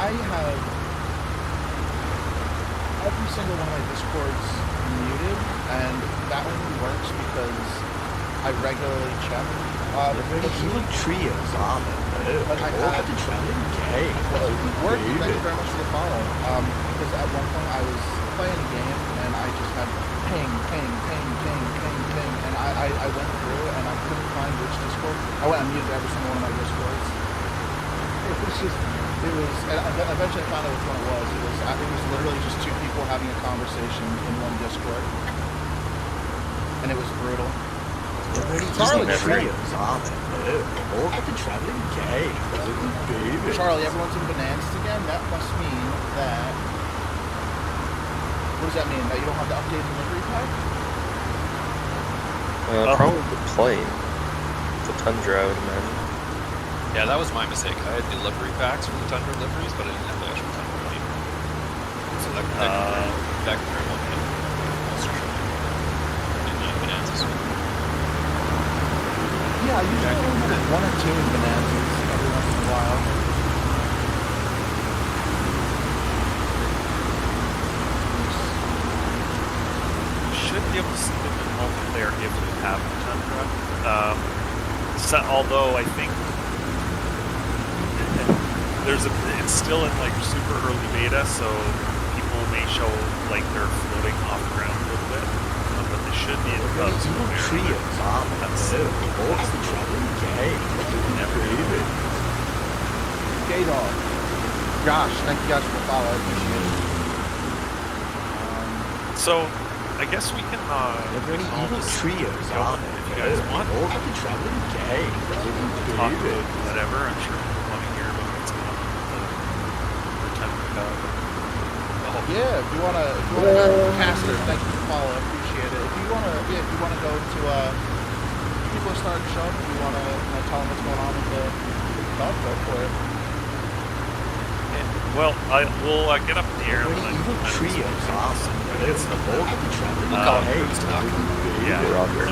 I have every single one of my Discords muted, and that only works because I regularly check. Evil trios are But I had the traveling game. work. Thank you very much for the follow. Because at one point I was playing a game and I just had ping, ping, ping, ping, ping, ping, and I went through and I couldn't find which Discord. I went and muted every single one of my Discords. It was, and eventually I found out which one it was. It was literally just two people having a conversation in one Discord, and it was brutal. Charlie, trios are all the traveling game. Charlie, everyone's in bananas again. That must mean that. What does that mean? That you don't have the updated delivery pack? Probably the plane. The Tundra, I would imagine. Yeah, that was my mistake. I had delivery packs for the Tundra deliveries, but I didn't have the actual Tundra plane. So that could very well be Yeah, I usually only have one or two in Bonanzas every once in a while. You should be able to see them in multiplayer if you have the Tundra. Although I think it's still in like super early beta, so people may show like they're floating off the ground a little bit, but they should be in the trios are all the traveling game. Gay dog. Josh, thank you guys for the follow. I appreciate it. So I guess we can evil trios are if you guys want. All the traveling game. Talk about whatever. I'm sure people want to hear about what's going on with the Tundra. Yeah, if you wanna Caster, thank you for the follow, I appreciate it. If you wanna go to people are starting to show up, if you wanna tell them what's going on with the dog, go for it. Well, we'll get up in the air and then evil trios awesome. It's the whole of the traveling game. Yeah, Roger.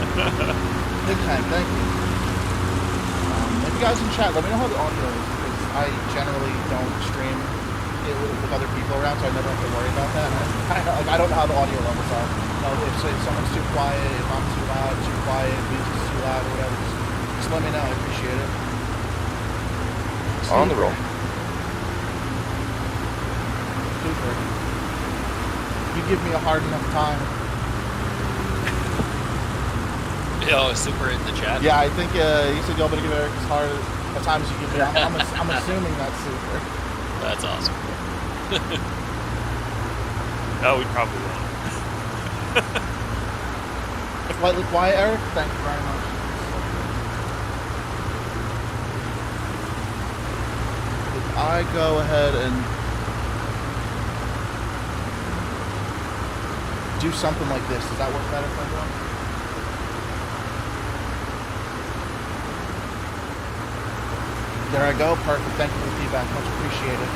Big time, thank you. If you guys in chat, let me know how the audio is, because I generally don't stream it with other people around, so I never have to worry about that. I don't know how the audio levels are. If someone's too quiet, if I'm too loud, too quiet, if music's too loud, or whatever, just let me know. I appreciate it. On the roll. Super. You give me a hard enough time. Yo, Super in the chat. Yeah, I think you said you're going to give Eric as hard a time as you give me. I'm assuming that's Super. That's awesome. Oh, we probably will. Slightly quiet, Eric. Thank you very much. If I go ahead and do something like this, does that work better for everyone? There I go. Perfect. Thank you for the feedback. Much appreciated.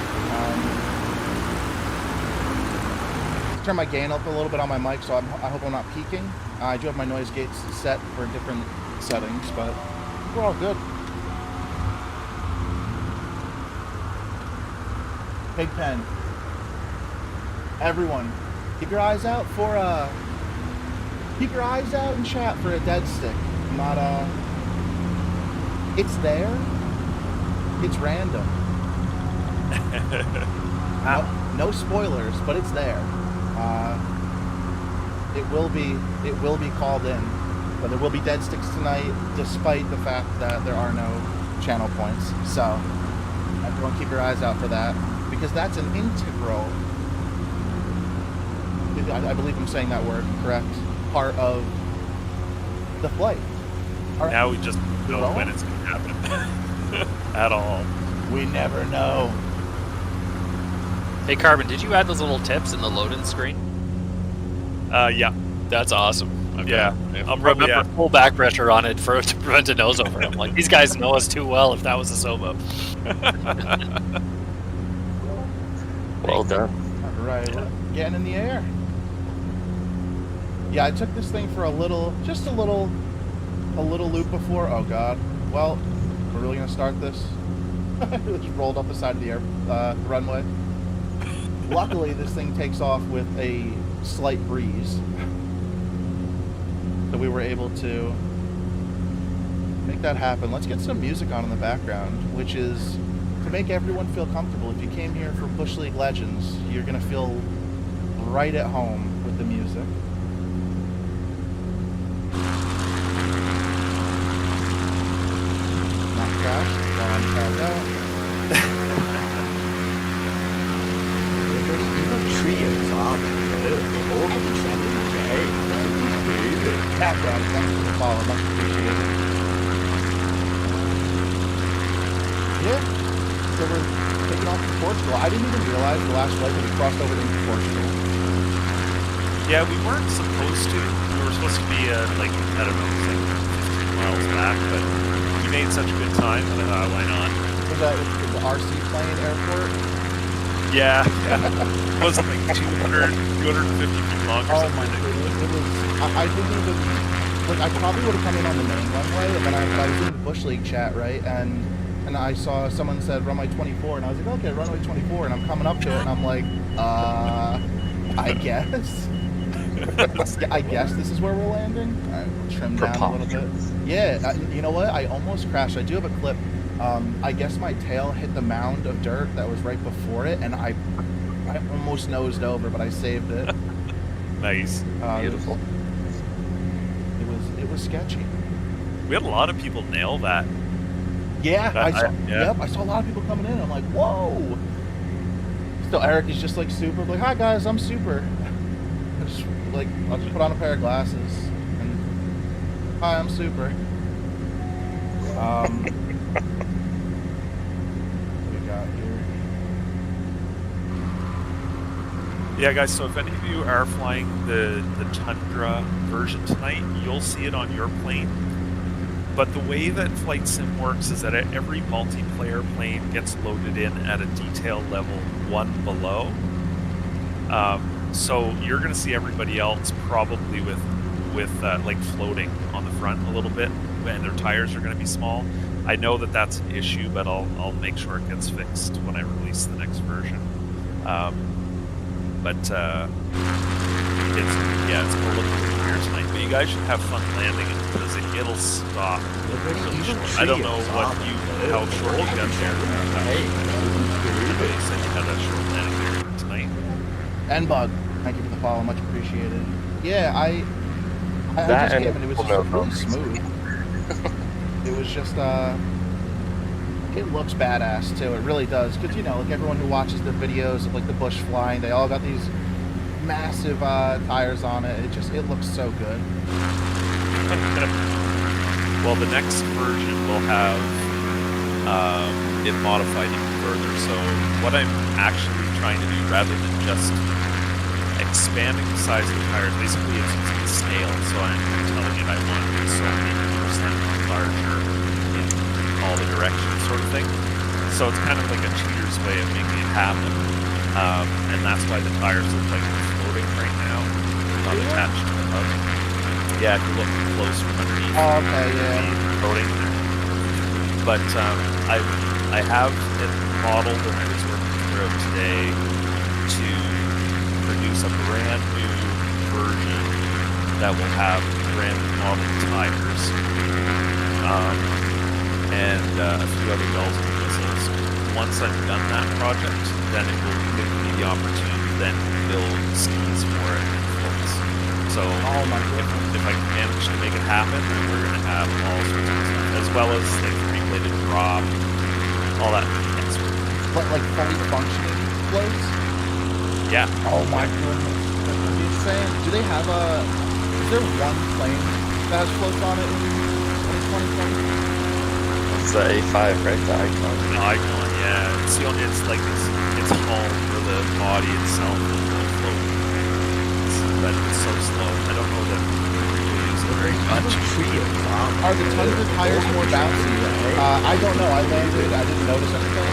Turn my gain up a little bit on my mic, so I hope I'm not peaking. I do have my noise gates set for different settings, but we're all good. Big Pen. Everyone, keep your eyes out in chat for a dead stick. It's there. It's random. No spoilers, but it's there. It will be called in, but there will be dead sticks tonight, despite the fact that there are no channel points. So everyone, keep your eyes out for that, because that's an integral. I believe I'm saying that word correct. Part of the flight. Now we just know when it's going to happen. At all. We never know. Hey, Carbon, did you add those little tips in the load-in screen? Yeah. That's awesome. Okay. Yeah. I'll remember full back pressure on it to prevent a nose over. I'm like, these guys know us too well if that was a Sobo. Well done. All right, getting in the air. Yeah, I took this thing for a little loop before. Oh God. Well, we're really gonna start this. It just rolled off the side of the runway. Luckily, this thing takes off with a slight breeze, so we were able to make that happen. Let's get some music on in the background, which is to make everyone feel comfortable. If you came here for Bush League Legends, you're gonna feel right at home with the music. Not crashed, gone back out. Trios are Background, thanks for the follow, much appreciated. Yeah, so we're taking off to Portugal. I didn't even realize the last flight that we crossed over into Portugal. Yeah, we weren't supposed to. We were supposed to be like, I don't know, it's like 15 miles back, but we made such a good time that I thought, why not? Was that the RC plane airport? Yeah. It wasn't like 250 feet long or Oh something. my goodness, it was, I didn't even, like, I probably would have come in on the main runway, and then I was in the Bush League chat, right, and I saw someone said runway 24, and I was like, okay, runway 24, and I'm coming up to it, and I'm like, I guess. I guess this is where we're landing. I trimmed down a little bit. Yeah, you know what? I almost crashed. I do have a clip. I guess my tail hit the mound of dirt that was right before it, and I almost nosed over, but I saved it. Nice. Beautiful. It was sketchy. We had a lot of people nail that. Yeah, Yeah. Yep, I saw a lot of people coming in. I'm like, whoa. So Eric is just like super, like, hi guys, I'm super. I'll just put on a pair of glasses and hi, I'm super. What do we got here? Yeah, guys, so if any of you are flying the Tundra version tonight, you'll see it on your plane. But the way that Flight Sim works is that every multiplayer plane gets loaded in at a detail level 1 below. So you're going to see everybody else probably with like floating on the front a little bit, and their tires are going to be small. I know that that's an issue, but I'll make sure it gets fixed when I release the next version. It's a little bit weird tonight, but you guys should have fun landing it because it'll stop really short. I don't know how short you got there. They said you had a short landing there tonight. And Bug, thank you for the follow, much appreciated. Yeah, I That just and came and it was just really smooth. It was just, it looks badass too, it really does. Because, you know, like everyone who watches the videos of like the bush flying, they all got these massive tires on it. It looks so good. Well, the next version will have it modified even further. So what I'm actually trying to do, rather than just expanding the size of the tires, basically it's using a scale. So I'm telling it I want it so many percent larger in all the directions, sort of thing. So it's kind of like a cheater's way of making it happen. And that's why the tires look like they're floating right now, not attached to the hub. Yeah, if you look close from underneath, Oh, okay, yeah. floating there. But I have it modeled, and I was working through it today to produce a brand new version that will have brand new model tires and a few other bells and whistles. Once I've done that project, then it will give me the opportunity to then build skis for it and floats. So if I can manage to make it happen, then we're going to have all sorts of stuff, as well as like three-bladed drop, all that extra. But like fully functioning floats? Yeah. Oh my goodness. That's gonna be insane. Do they have is there one plane that has floats on it in 2020? It's the A5, right? The Icon. The Icon, yeah. It's hull for the body itself and the float. But it's so slow. I don't know that people use it very much. Are the Tundra tires more bouncy? I don't know. I landed. I didn't notice anything.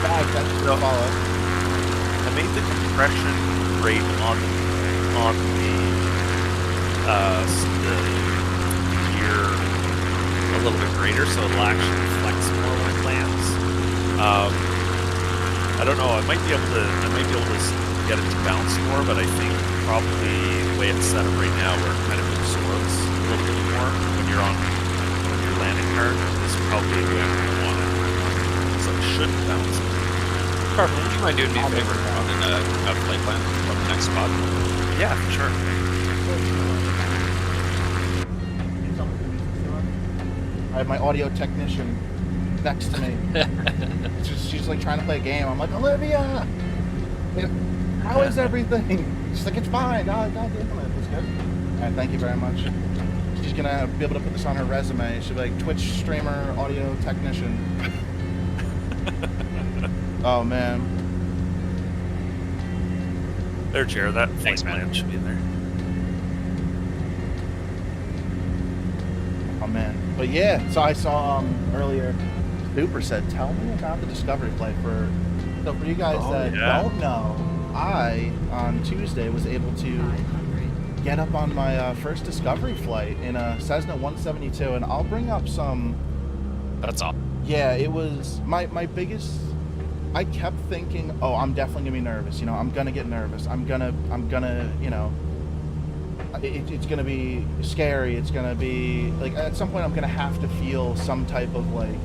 Bad. Thanks for the follow. I made the compression rate on the gear a little bit greater, so it'll actually flex more when it lands. I don't know. I might be able to get it to bounce more, but I think probably the way it's set up right now, where it kind of absorbs a little bit more when you're landing hard, is probably the way we want it. So it shouldn't bounce. Carmen, would you mind doing me a favor and running a flight plan from the next spot? Yeah, for sure. I have my audio technician next to me. she's like trying to play a game. I'm like, Olivia, how is everything? She's like, it's fine. God damn it, it's good. All right, thank you very much. She's gonna be able to put this on her resume. She'll be like, Twitch streamer, audio technician. Oh man. There, Jared. That Thanks, flight plan should be in there. Oh man. But yeah, so I saw earlier, Super said, tell me about the Discovery flight for you guys that don't know, I on Tuesday was able to get up on my first Discovery flight in a Cessna 172, and I'll bring up some. That's all. Yeah, it was my biggest. I kept thinking, oh, I'm definitely gonna be nervous. You know, I'm gonna get nervous. I'm gonna, you know, it's gonna be scary. It's gonna be like at some point I'm gonna have to feel some type of like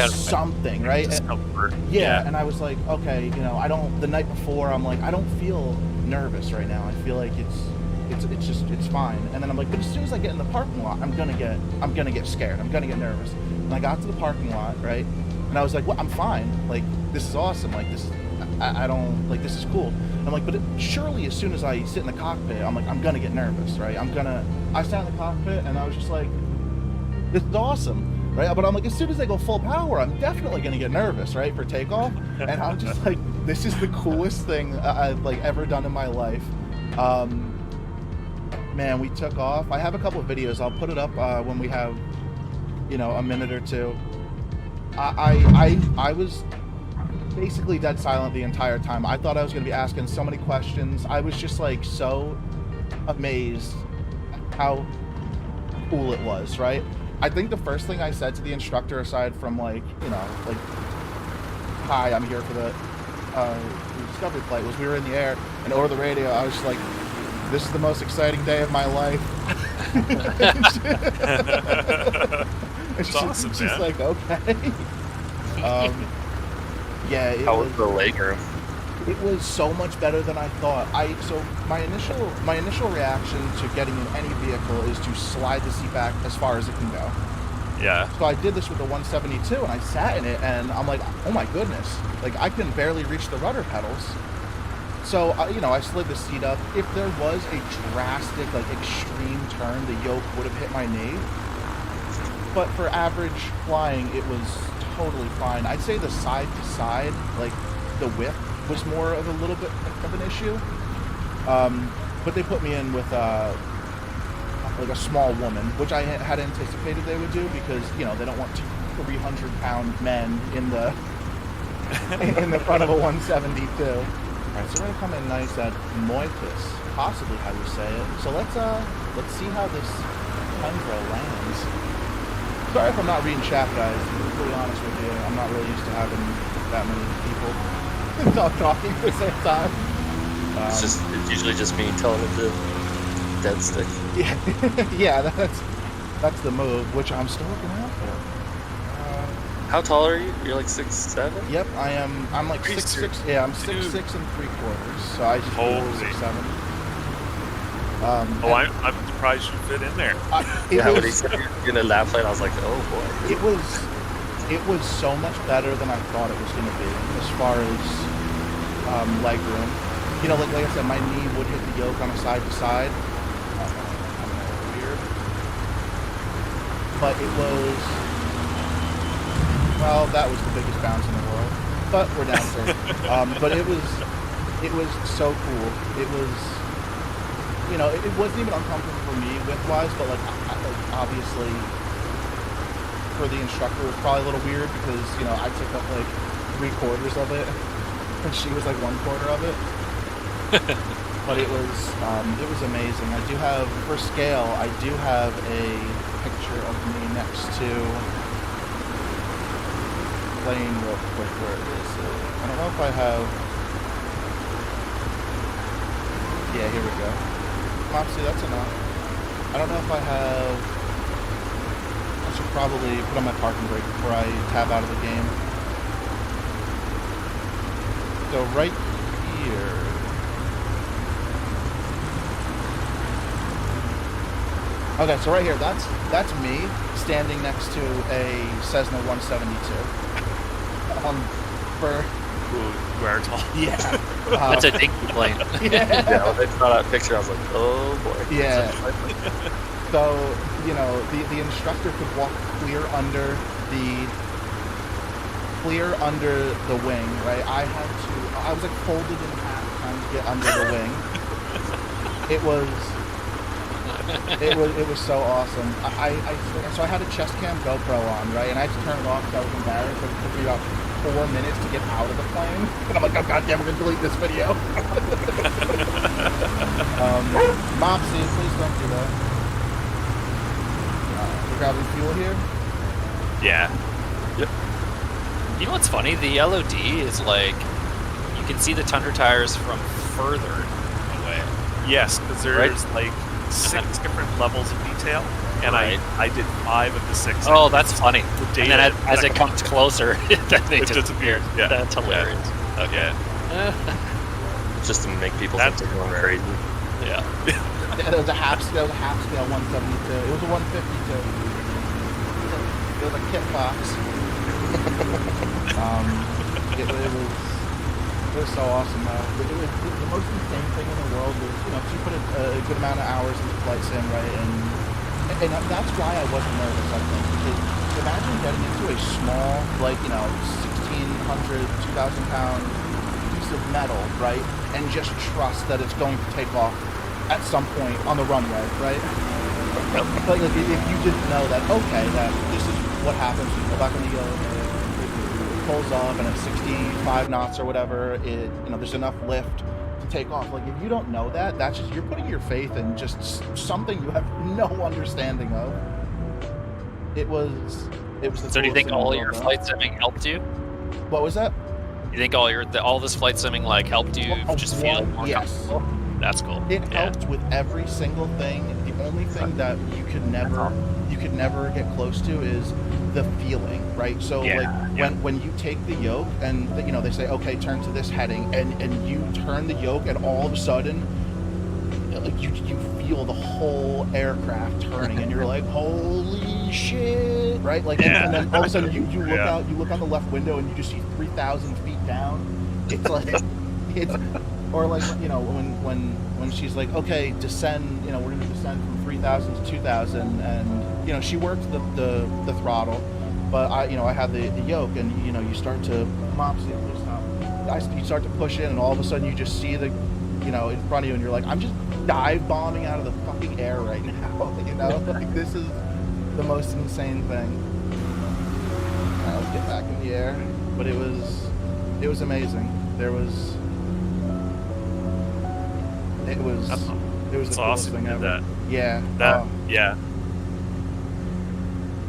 something, right? Discomfort. Yeah, and I was like, okay, you know, the night before I'm like, I don't feel nervous right now. I feel like it's fine. And then I'm like, but as soon as I get in the parking lot, I'm gonna get scared. I'm gonna get nervous. And I got to the parking lot, right? And I was like, well, I'm fine. Like, this is awesome. Like, this, I don't, like, this is cool. I'm like, but surely as soon as I sit in the cockpit, I'm like, I'm gonna get nervous, right? I sat in the cockpit and I was just like, this is awesome, right? But I'm like, as soon as I go full power, I'm definitely gonna get nervous, right, for takeoff. And I'm just like, this is the coolest thing I've like ever done in my life. Man, we took off. I have a couple of videos. I'll put it up when we have, you know, a minute or two. I was basically dead silent the entire time. I thought I was going to be asking so many questions. I was just like so amazed at how cool it was, right? I think the first thing I said to the instructor, aside from like, you know, like, hi, I'm here for the Discovery flight, was we were in the air and over the radio I was just like, this is the most exciting day of my life. It's awesome, she's man. like, okay. Yeah, How was the leg room? it was so much better than I thought. So my initial reaction to getting in any vehicle is to slide the seat back as far as it can go. Yeah. So I did this with the 172, and I sat in it, and I'm like, oh my goodness, like I can barely reach the rudder pedals. So you know, I slid the seat up. If there was a drastic, like extreme turn, the yoke would have hit my knee. But for average flying, it was totally fine. I'd say the side to side, like the whip, was more of a little bit of an issue. But they put me in with like a small woman, which I had anticipated they would do because, you know, they don't want 300-pound men in the in the front of a 172. All right, so we're gonna come in nice at Moitis, possibly how you say it. So let's see how this Tundra lands. Sorry if I'm not reading chat, guys. To be completely honest with you, I'm not really used to having that many people talking at the same time. It's usually just me telling it to dead stick. Yeah, yeah, that's the move, which I'm still looking out for. How tall are you? You're like 6'7"? Yep, I am. I'm like 6'6". Yeah, I'm 6'6" and 3/4. So I just flew 6'7". I'm surprised you fit in there. Yeah, when he said you're gonna laugh like, I was like, oh boy. It was so much better than I thought it was going to be as far as leg room. You know, like I said, my knee would hit the yoke on a side to side. Weird. But it was, well, that was the biggest bounce in the world. But we're down to but it was so cool. It was, you know, it wasn't even uncomfortable for me width-wise, but like obviously for the instructor it was probably a little weird because, you know, I took up like 3/4 of it and she was like 1/4 of it. But it was amazing. I do have, for scale, I do have a picture of me next to explain real quick where it is. I don't know if I have. Yeah, here we go. Mopsy, that's enough. I don't know if I have. I should probably put on my parking brake before I tab out of the game. So right here. Okay, so right here, that's me standing next to a Cessna 172. For Where tall? yeah, That's a dinky plane. yeah. Yeah, when I saw that picture, I was like, oh boy. Yeah. So the instructor could walk clear under the wing, right? I was like folded in half trying to get under the wing. It was so awesome. So I had a chest cam GoPro on, right? And I had to turn it off because I was embarrassed. It took me about 4 minutes to get out of the plane. And I'm like, oh goddamn, we're gonna delete this video. Mopsy, please don't do that. We're grabbing fuel here. Yeah. Yep. You know what's funny? The LOD is like, you can see the Tundra tires from further away. Yes, because there's like 6 different levels of detail, and Right. I did 5 of the 6. Oh, that's funny. The And then data as it that comes closer, then they it disappears. Yeah. That's hilarious. Yeah. Just to make people That's think they're going crazy. Yeah. Yeah, there was a half scale 172. It was a 152. It was a kit box. It was so awesome though. The most insane thing in the world was, she put a good amount of hours into flight sim, right? And that's why I wasn't nervous, I think, because imagine getting into a small, 1,600, 2,000 pound piece of metal, right? And just trust that it's going to take off at some point on the runway, right? Like if you didn't know that, okay, that this is what happens when you go back on the yoke, it pulls up and at 65 knots or whatever, there's enough lift to take off. Like if you don't know that, that's just, you're putting your faith in just something you have no understanding of. It was the So do you coolest think thing all in the your world, flight simming helped you? What was that? You think all this flight simming like helped you just feel more Yes. comfortable? That's cool. It helped with every single thing. The only thing that you could never get close to is the feeling, right? So when you take the yoke and they say, okay, turn to this heading, and you turn the yoke, and all of a sudden you feel the whole aircraft turning, and you're like, holy shit, right? Like, and then all of a sudden you look out, you look on the left window, and you just see 3,000 feet down. It's like or like when she's like, okay, descend, we're gonna descend from 3,000 to 2,000, and she worked the throttle, but I had the yoke, and you start to you start to push in, and all of a sudden you just see the in front of you, and you're like, I'm just dive bombing out of the fucking air right now. Like this is the most insane thing. All right, let's get back in the air. But it was amazing. It was the It's coolest awesome thing you did ever. that. Yeah. Yeah.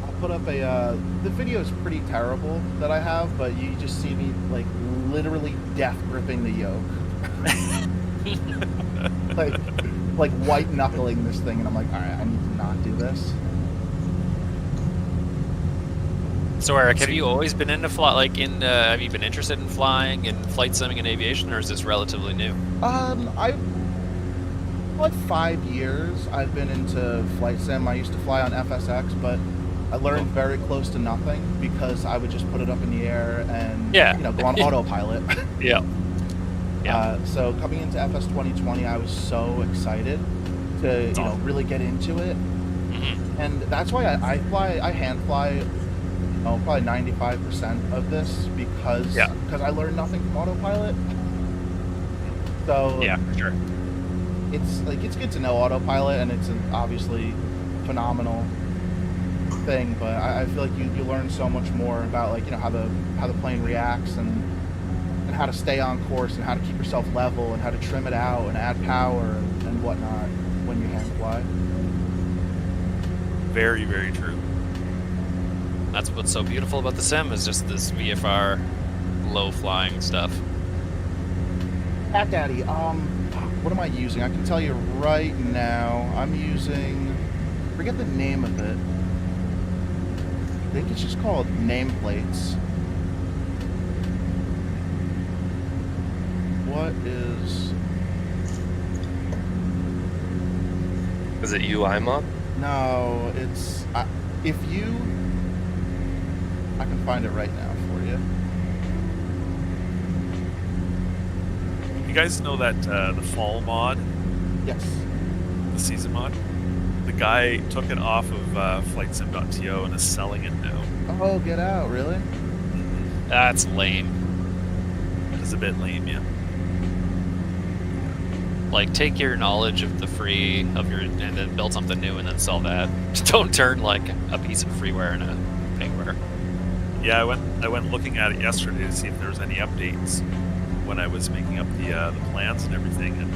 I'll put up the video is pretty terrible that I have, but you just see me like literally death gripping the yoke. like white knuckling this thing, and I'm like, all right, I need to not do this. So Eric, have you always been into have you been interested in flying and flight simming and aviation, or is this relatively new? I've like 5 years I've been into flight sim. I used to fly on FSX, but I learned very close to nothing because I would just put it up in the air and go on autopilot. Yeah. So coming into FS 2020, I was so excited to really get into it, and that's why I hand fly probably 95% of this because I learned nothing from autopilot. So Yeah, for sure. it's good to know autopilot, and it's an obviously phenomenal thing, but I feel like you learn so much more about how the plane reacts and how to stay on course and how to keep yourself level and how to trim it out and add power and whatnot when you hand fly. Very, very true. That's what's so beautiful about the sim is just this VFR low flying stuff. Cat Daddy, what am I using? I can tell you right now. I'm using, forget the name of it. I think it's just called nameplates. What is... Is it UI mod? No, it's... if you... I can find it right now for you. You guys know that the fall mod, Yes. the season mod? The guy took it off of flightsim.to and is selling it now. Oh, get out, really? That's lame. It is a bit lame, yeah. Like, take your knowledge of the free of your and then build something new and then sell that. Just don't turn like a piece of freeware into payware. Yeah, I went looking at it yesterday to see if there was any updates when I was making up the plans and everything, and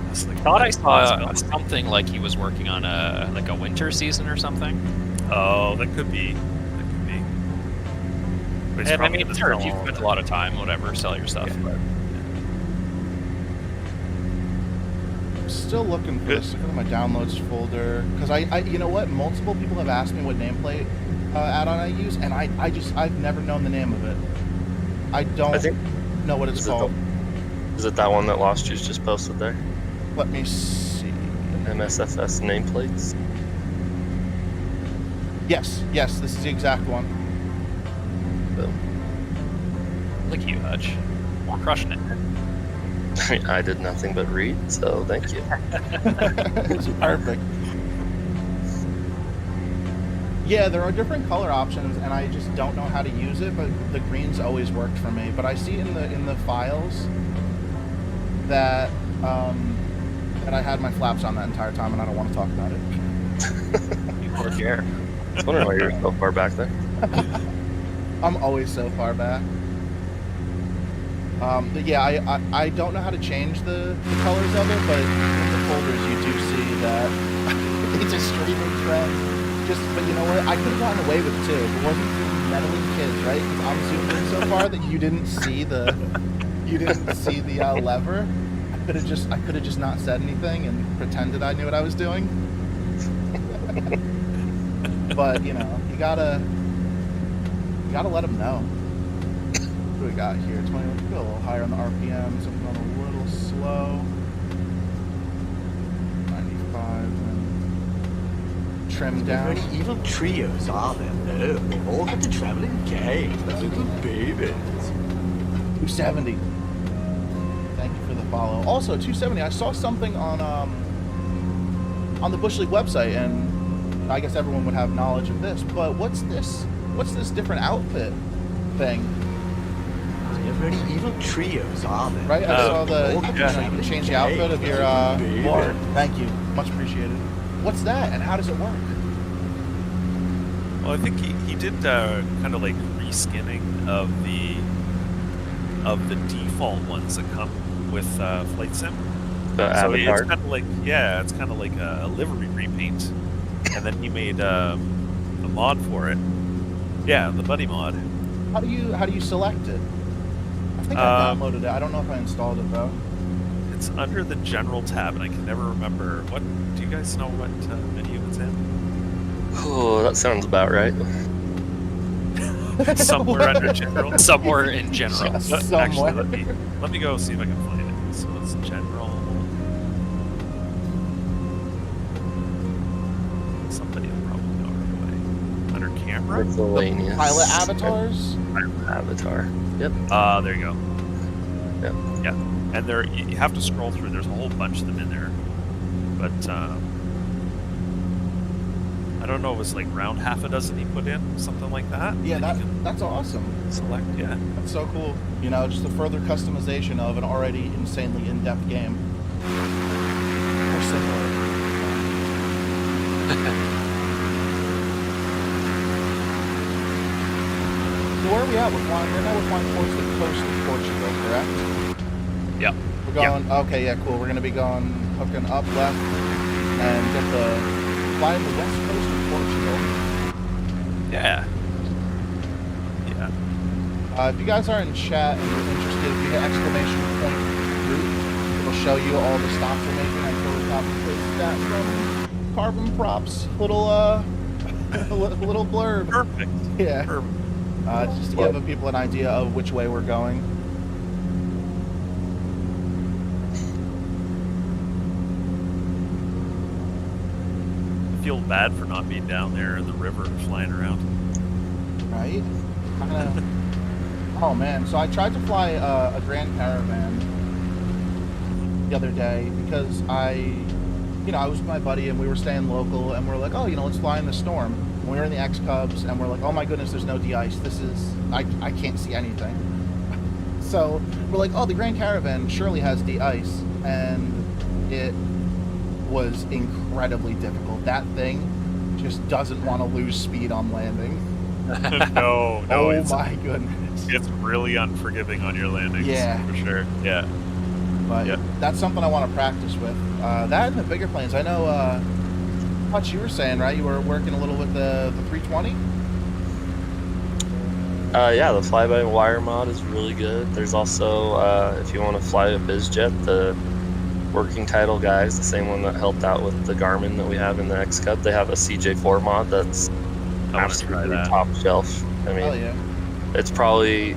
I was like, I thought I saw something like he was working on a winter season or something. oh, that could be. That could be. But he's And I probably mean, gonna sure, sell if you all of spent it. a lot of time, whatever, sell your stuff. Yeah. But I'm still looking for Good. this. Look at my downloads folder. Because I, you know what? Multiple people have asked me what nameplate add-on I use, and I've never known the name of it. I don't I think know what it's is it called. is it that one that Lost Juice just posted there? Let me see. MSFS nameplates. Yes, this is the exact one. Boom. look at you, Hutch. We're crushing it. I did nothing but read, so thank you. It's perfect. Yeah, there are different color options, and I just don't know how to use it. But the green's always worked for me. But I see in the files that that I had my flaps on that entire time, and I don't want to talk about it. You poor care. I was wondering why you're so far back there. I'm always so far back. But yeah, I don't know how to change the colors of it, but in the folders you do see that it's a streaming trend. But you know what? I could have gotten away with it too. If it wasn't for meddling kids, right? 'Cause I'm zoomed in so far that you didn't see the lever. I could have just not said anything and pretended I knew what I was doing. But you know, you gotta let them know. What do we got here? 20. Let's go a little higher on the RPM. Something on a little slow. 95 and trim down. Many evil trios are there? No, they've all got the traveling games, the little babies. 270. Thank you for the follow. Also, 270. I saw something on the Bush League website, and I guess everyone would have knowledge of this. But what's this? What's this different outfit thing? Many evil trios are there? Right? I saw the all got you know, you can traveling change the outfit of your babies. board. Thank you, much appreciated. What's that, and how does it work? Well, I think he did kind of like reskinning of the default ones that come with Flight Sim. The So avatar. it's kind of like it's kind of like a livery repaint, and then he made a mod for it. Yeah, the buddy mod. How do you select it? I think I downloaded it. I don't know if I installed it though. It's under the general tab, and I can never remember what. Do you guys know what menu it's in? Oh, that sounds about right. Somewhere under general. Somewhere in general. Just Actually, somewhere. let me go see if I can find it. So it's general. Somebody will probably know right away. Under camera. Miscellaneous. Pilot avatars. Avatar. Yep. There you go. Yep. Yeah, and there you have to scroll through. There's a whole bunch of them in there, but I don't know. It was like around half a dozen he put in, something like that. Yeah, that you that's awesome. can select. Yeah. That's so cool. You know, just a further customization of an already insanely in-depth game. Or similar. So where are we at? We're now flying towards the coast of Portugal, correct? Yep. We're going. Okay, yeah, cool. We're gonna be hooking up left and get flying the west coast of Portugal. Yeah. Yeah. If you guys are in chat and you're interested, if you hit exclamation point group, it'll show you all the stops we're making. I'm really top of that from Carbon Props. Little little blurb. Perfect. Yeah. Perfect. Just to give the people an idea of which way we're going. I feel bad for not being down there in the river flying around. Right? Oh man, so I tried to fly a Grand Caravan the other day because I was with my buddy and we were staying local and we're like, oh, let's fly in the storm. And we were in the X Cubs and we're like, oh my goodness, there's no de-ice. I can't see anything. So we're like, oh, the Grand Caravan surely has de-ice, and it was incredibly difficult. That thing just doesn't want to lose speed on landing. no, Oh my goodness. It's really unforgiving on your landings. Yeah. For sure. Yeah. But Yep. that's something I want to practice with. That and the bigger planes. I know, Hutch, you were saying, right? You were working a little with the 320? Yeah, the fly-by-wire mod is really good. There's also, if you want to fly a BizJet, the working title guys, the same one that helped out with the Garmin that we have in the X Cup, they have a CJ4 mod that's I want to try absolutely that. top shelf. I mean, Oh, yeah. it's probably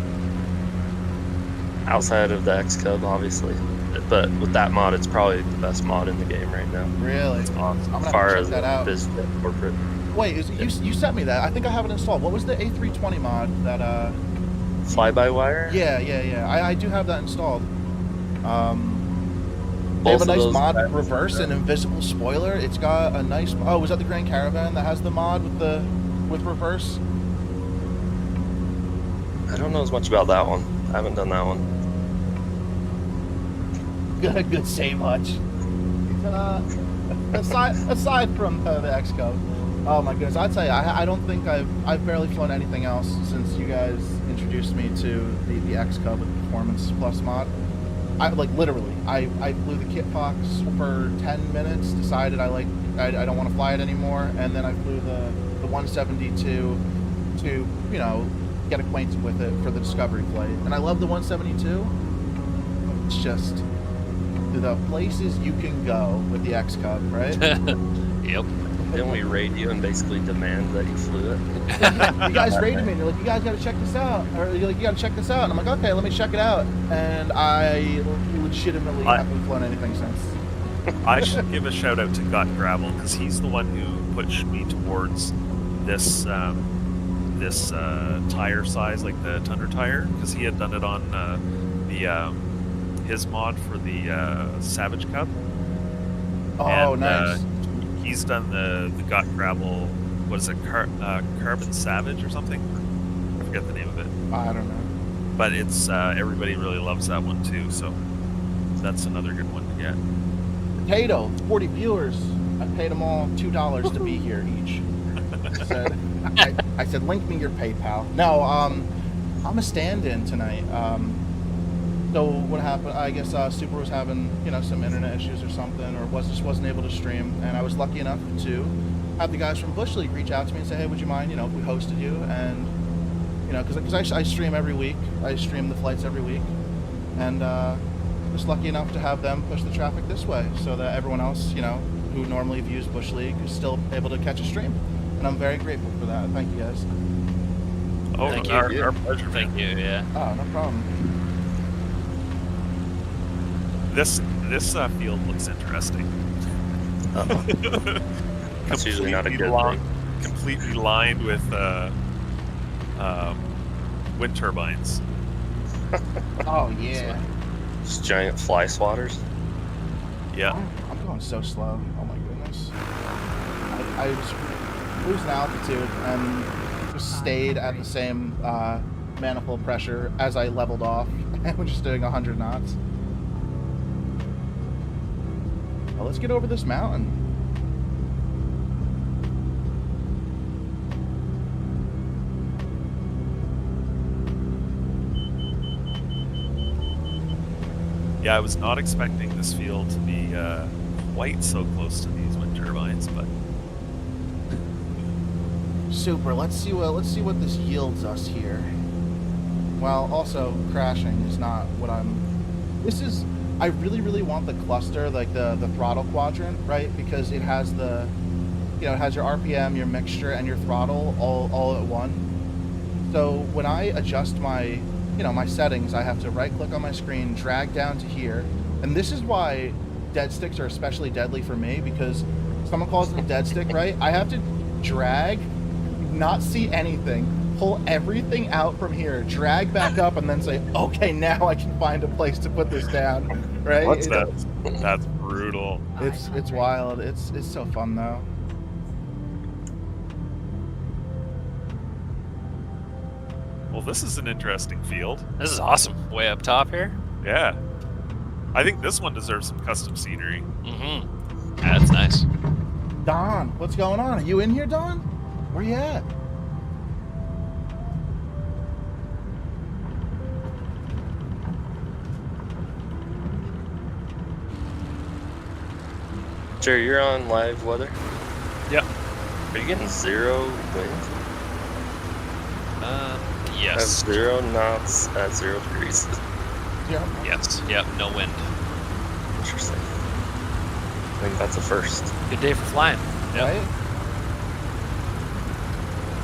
outside of the X Cub, obviously, but with that mod, it's probably the best mod in the game right now. Really? As I'm gonna have far to check as that out. BizJet corporate. Wait, you sent me that. I think I have it installed. What was the A320 mod that, Fly-by-wire? Yeah. I do have that installed. They have Both a of nice those mod guys, reverse and invisible spoiler. It's got a nice. Oh, was that the Grand Caravan that has the mod with reverse? I don't know as much about that one. I haven't done that one. Good save, Hutch. Aside from the X Code, oh my goodness, I'd say I don't think I've barely flown anything else since you guys introduced me to the X Cub with the Performance Plus mod. I literally flew the Kit Fox for 10 minutes, decided I don't want to fly it anymore, and then I flew the 172 to get acquainted with it for the discovery flight. And I love the 172. It's just the places you can go with the X Cub, right? Yep. Didn't we raid you and basically demand that you flew it? You guys rated me and you're like, you guys gotta check this out. Or you're like, you gotta check this out. And I'm like, okay, let me check it out. And I legitimately haven't flown anything since. I should give a shout out to Gut Gravel because he's the one who pushed me towards this tire size, like the Tundra tire, because he had done it on his mod for the Savage Cup. Oh, and, nice. He's done the Gut Gravel. What is it? Carbon Savage or something? I forget the name of it. I don't know. But it's everybody really loves that one too. So that's another good one to get. Potato, 40 viewers. I paid them all $2 to be here each. I said, link me your PayPal. No, I'm a stand-in tonight. So what happened? I guess Super was having some internet issues or something, or just wasn't able to stream. And I was lucky enough to have the guys from Bush League reach out to me and say, hey, would you mind if we hosted you? And because I stream every week. I stream the flights every week, and just lucky enough to have them push the traffic this way, so that everyone else who normally views Bush League is still able to catch a stream. And I'm very grateful for that. Thank you guys. Oh, Thank our you. pleasure. Thank you. Yeah. Oh, no problem. This field looks interesting. That's usually not a good thing. Completely lined with wind turbines. Oh yeah. Just giant fly swatters. Yeah. I'm going so slow. Oh my goodness. I was losing altitude and just stayed at the same manifold pressure as I leveled off, and we're just doing 100 knots. Well, let's get over this mountain. Yeah, I was not expecting this field to be quite so close to these wind turbines, but Super. Let's see what this yields us here. Well, also crashing is not what I'm. This is. I really want the cluster, like the throttle quadrant, right? Because it has the, it has your RPM, your mixture, and your throttle all at one. So when I adjust my, my settings, I have to right-click on my screen, drag down to here, and this is why dead sticks are especially deadly for me, because someone calls it a dead stick, right? I have to drag, not see anything, pull everything out from here, drag back up, and then say, okay, now I can find a place to put this down, right? What's that? That's brutal. It's wild. It's so fun though. Well, this is an interesting field. This is awesome. Way up top here. Yeah. I think this one deserves some custom scenery. Mm-hmm. Yeah, that's nice. Don, what's going on? Are you in here, Don? Where you at? Jerry, you're on live weather. Yep. Are you getting 0 wind? Yes. At 0 knots at 0 degrees. Yeah. Yes. Yep. No wind. Interesting. I think that's a first. Good day for flying. Yep. Right?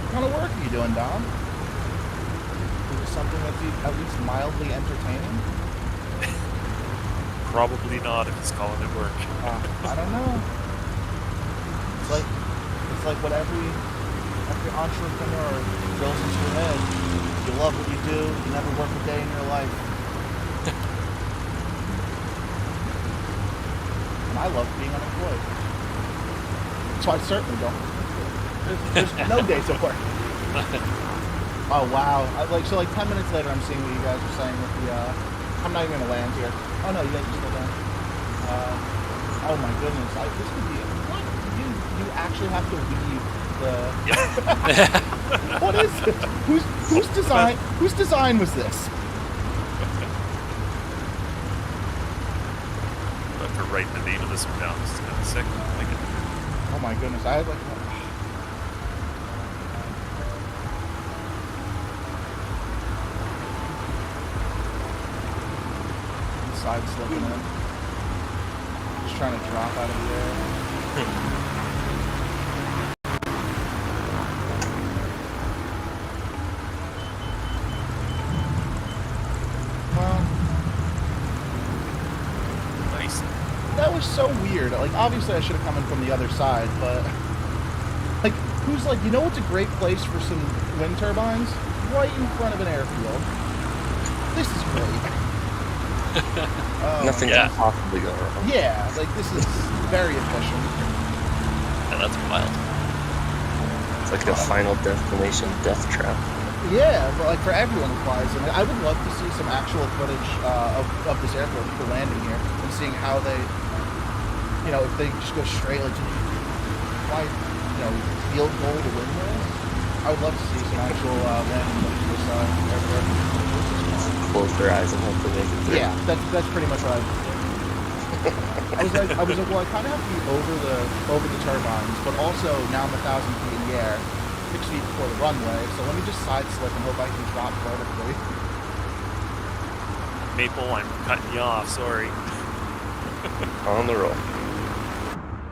What kind of work are you doing, Don? Is it something that's at least mildly entertaining? Probably not if he's calling it work. I don't know. It's like what every entrepreneur drills into your head. You love what you do. You never work a day in your life. And I love being unemployed. So I certainly don't. There's no days of work. Oh wow! So 10 minutes later, I'm seeing what you guys are saying with the. I'm not even gonna land here. Oh no, you guys are still down. Oh my goodness! This could be. What? You actually have to leave the. What is this? Whose design was this? I have to write the name of this one down. This is kind of sick. I like it. Oh my goodness! I had like. Side slipping in. Just trying to drop out of the air. Well, Nice. that was so weird. Like, obviously I should have come in from the other side, but like, who's like, what's a great place for some wind turbines? Right in front of an airfield. This is great. Nothing can possibly go wrong. Yeah, like this is very efficient. Yeah, that's wild. It's like a final destination death trap. Yeah, but like for everyone who flies, and I would love to see some actual footage of this airport, people landing here, and seeing how they, if they just go straight, like, fly, field goal to win this. I would love to see some actual landing footage of this airport. Close their eyes and hope they make it through. Yeah, that's pretty much what I was like, well, I kind of have to be over the turbines, but also now I'm 1,000 feet in the air, 6 feet before the runway, so let me just side slip and hope I can drop vertically. Maple, I'm cutting you off. Sorry. On the roll.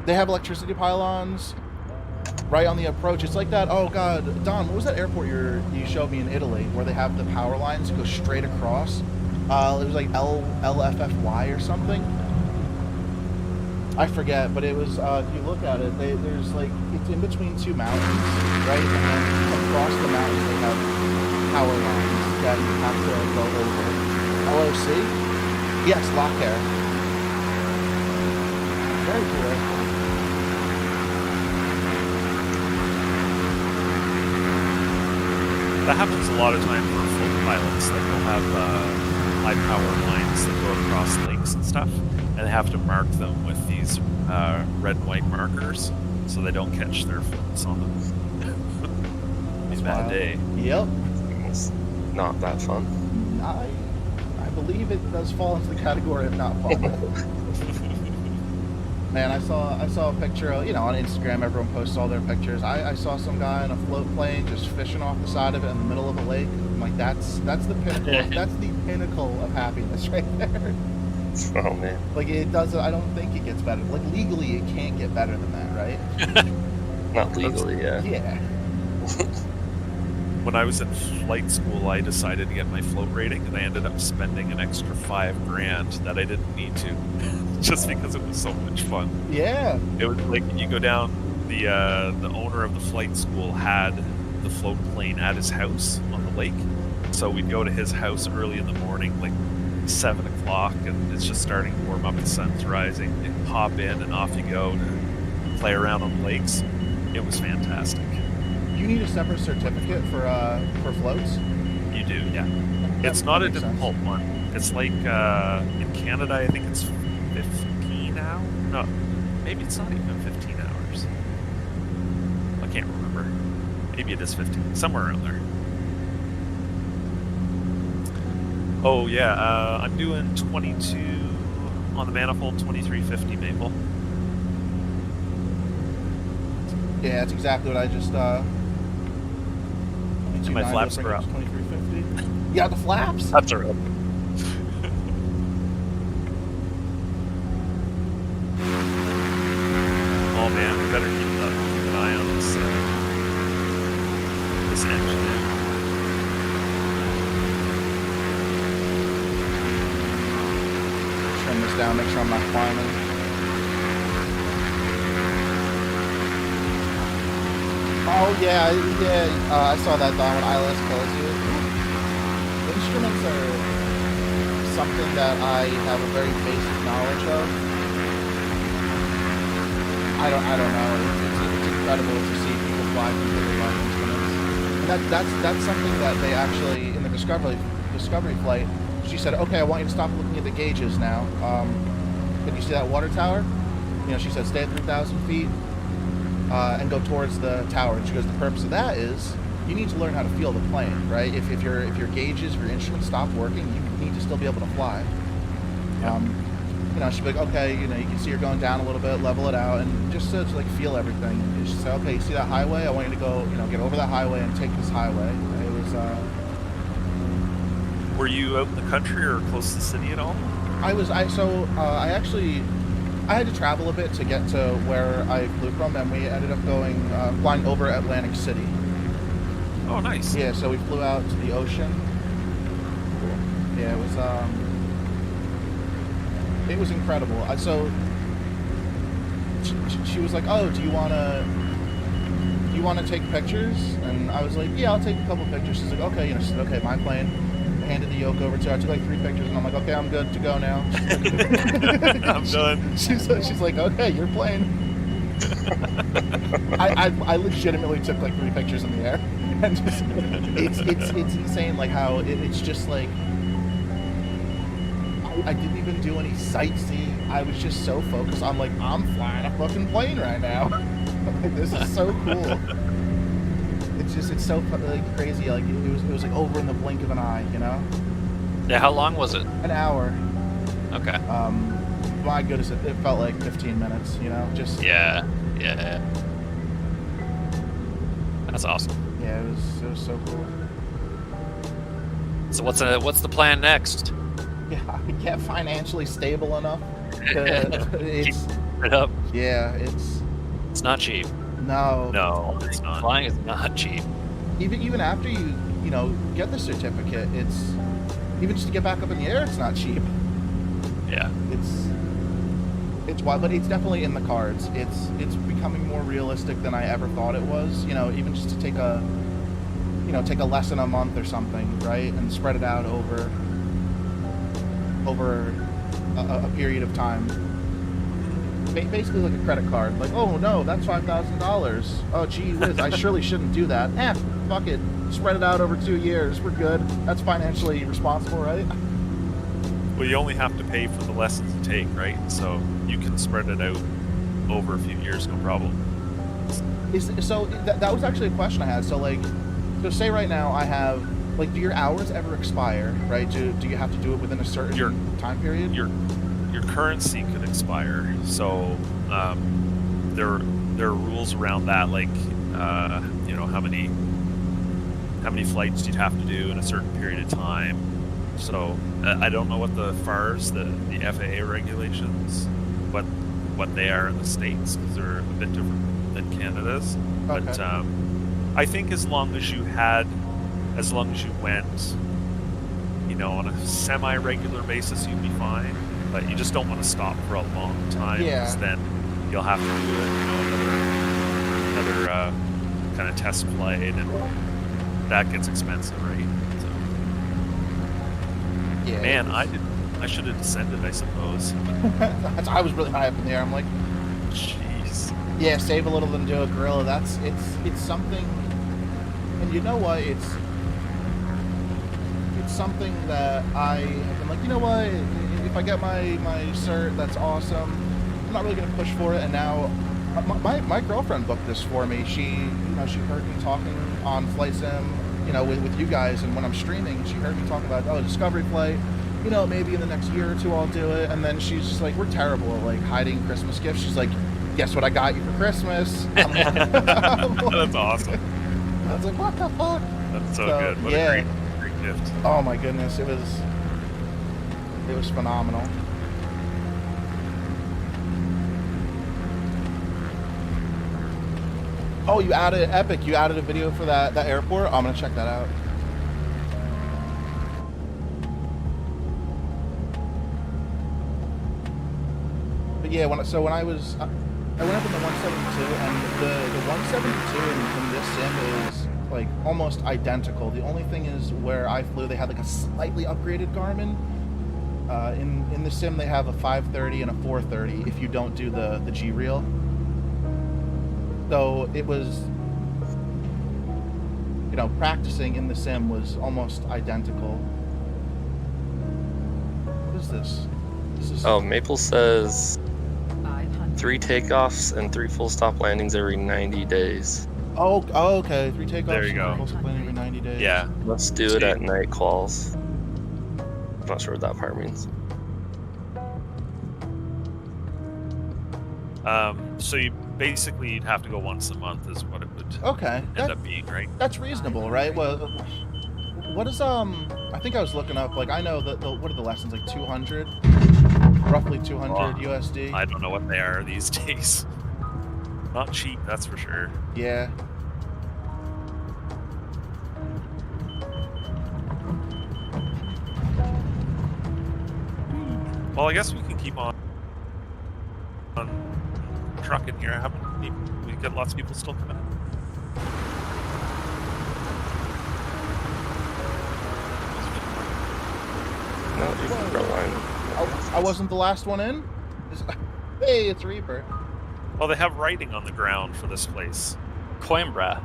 They have electricity pylons right on the approach. It's like that. Oh God, Don, what was that airport you showed me in Italy where they have the power lines that go straight across? It was like LFFY or something. I forget, but it was. If you look at it, there's like it's in between two mountains, right? And then across the mountains they have power lines that you have to go over. LOC? Yes, Lockhair. Very cool airport. That happens a lot of times for float pilots. Like they'll have high power lines that go across lakes and stuff, and they have to mark them with these red and white markers so they don't catch their foot on them. It's a bad day. Yep. It's not that fun. I believe it does fall into the category of not fun. Man, I saw a picture of, on Instagram, everyone posts all their pictures. I saw some guy on a float plane just fishing off the side of it in the middle of a lake. I'm like, that's the pinnacle. That's the pinnacle of happiness right there. Oh man. Like I don't think it gets better. Like legally, it can't get better than that, right? Not legally, yeah. Yeah. When I was in flight school, I decided to get my float rating, and I ended up spending an extra $5,000 that I didn't need to, just because it was so much fun. Yeah. It was like you go down. The owner of the flight school had the float plane at his house on the lake, so we'd go to his house early in the morning, like 7 o'clock, and it's just starting to warm up. The sun's rising. You hop in, and off you go to play around on the lakes. It was fantastic. You need a separate certificate for floats? You do, yeah. It's That not a makes sense. difficult one. It's like in Canada, I think it's 15 hours. No, maybe it's not even 15 hours. I can't remember. Maybe it is 15, somewhere around there. Oh yeah, I'm doing 22 on the manifold, 2350 maple. Yeah, that's exactly what I just. And my flaps are up. 2350. Yeah, the flaps. That's all right. Oh man, we better keep an eye on this engine. Trim this down, make sure I'm not climbing. Oh yeah, I saw that Don when ILS kills you. Instruments are something that I have a very basic knowledge of. I don't know. It's incredible to see people fly completely blind instruments. And that's something that they actually in the discovery flight. She said, "Okay, I want you to stop looking at the gauges now. Can you see that water tower?" She said, "Stay at 3,000 feet." And go towards the tower. And she goes, the purpose of that is you need to learn how to feel the plane, right? If your gauges, if your instruments stop working, you need to still be able to fly. She'd be like, okay, you can see you're going down a little bit, level it out, and just to like feel everything. And she'd say, okay, you see that highway? I want you to go, get over that highway and take this highway. It was. Were you out in the country or close to the city at all? I had to travel a bit to get to where I flew from, and we ended up flying over Atlantic City. Oh, nice. Yeah, so we flew out to the ocean. Yeah, it was incredible. So she was like, "Oh, do you want to take pictures?" And I was like, "Yeah, I'll take a couple pictures." She's like, "Okay," she said, "Okay, my plane." Handed the yoke over to her. I took like 3 pictures, and I'm like, "Okay, I'm good to go now." I'm done. She's like, "Okay, you're playing." I legitimately took like 3 pictures in the air, and just, it's insane like how it's just like I didn't even do any sightseeing. I was just so focused. I'm like, I'm flying a fucking plane right now. Like, this is so cool. It's so like crazy. Like it was like over in the blink of an eye, Yeah, how long was it? An hour. Okay. My goodness, it felt like 15 minutes. Just Yeah. That's awesome. Yeah, it was so cool. So what's the plan next? Yeah, I get financially stable enough. It's Keep it up. yeah, It's not cheap. no, It's not. Flying is not cheap. even after you get the certificate, it's even just to get back up in the air, it's not cheap. Yeah. It's wild, but it's definitely in the cards. It's becoming more realistic than I ever thought it was. Even just to take a lesson a month or something, right, and spread it out over a period of time. Basically like a credit card. Like, oh no, that's $5,000. Oh gee whiz, I surely shouldn't do that. Fuck it. Spread it out over 2 years. We're good. That's financially responsible, right? Well, you only have to pay for the lessons you take, right? So you can spread it out over a few years, no problem. That was actually a question I had. So say right now I have, do your hours ever expire, right? Do you have to do it within a certain time period? your currency could expire. So there are rules around that, like you know, how many flights you'd have to do in a certain period of time. So I don't know what the FARs, the FAA regulations, what they are in the States, because they're a bit different than Canada's. Okay. But I think as long as you went, you know, on a semi-regular basis, you'd be fine. But you just don't want to stop for a long time, because then you'll have to do another kind of test flight, and that gets expensive, right? So, Yeah. man, I should have descended, I suppose. I was really high up in the air. I'm like, Jeez. yeah, save a little and do a gorilla. It's something, and you know what? It's something that I have been like, you know what? If I get my cert, that's awesome. I'm not really gonna push for it. And now, my girlfriend booked this for me. She heard me talking on Flight Sim, you know, with you guys, and when I'm streaming, she heard me talk about Discovery Flight. You know, maybe in the next year or two I'll do it. And then she's just like, we're terrible at like hiding Christmas gifts. She's like, guess what I got you for Christmas? I'm like, That's awesome. I was like, what the fuck? That's so good. What a great gift. Oh my goodness, it was phenomenal. Oh, you added Epic. You added a video for that airport. I'm gonna check that out. But yeah, when I was I went up in the 172, and the 172 in this sim is like almost identical. The only thing is where I flew, they had like a slightly upgraded Garmin. In the sim, they have a 530 and a 430 if you don't do the G reel. So it was, you know, practicing in the sim was almost identical. What is this? This is Maple says 3 takeoffs and 3 full stop landings every 90 days. Oh, okay. 3 takeoffs. There you go. And every 90 days. Yeah. Let's do it at night quals. I'm not sure what that part means. So you'd have to go once a month is what it would end up being, right? That's reasonable, right? Well, what is I think I was looking up. Like, I know that what are the lessons, like 200, roughly 200 USD. I don't know what they are these days. Not cheap, that's for sure. Yeah. Well, I guess we can keep on trucking here. We get lots of people still coming in. No, you can go line. I wasn't the last one in? Hey, it's Reaper. Well, they have writing on the ground for this place. Coimbra.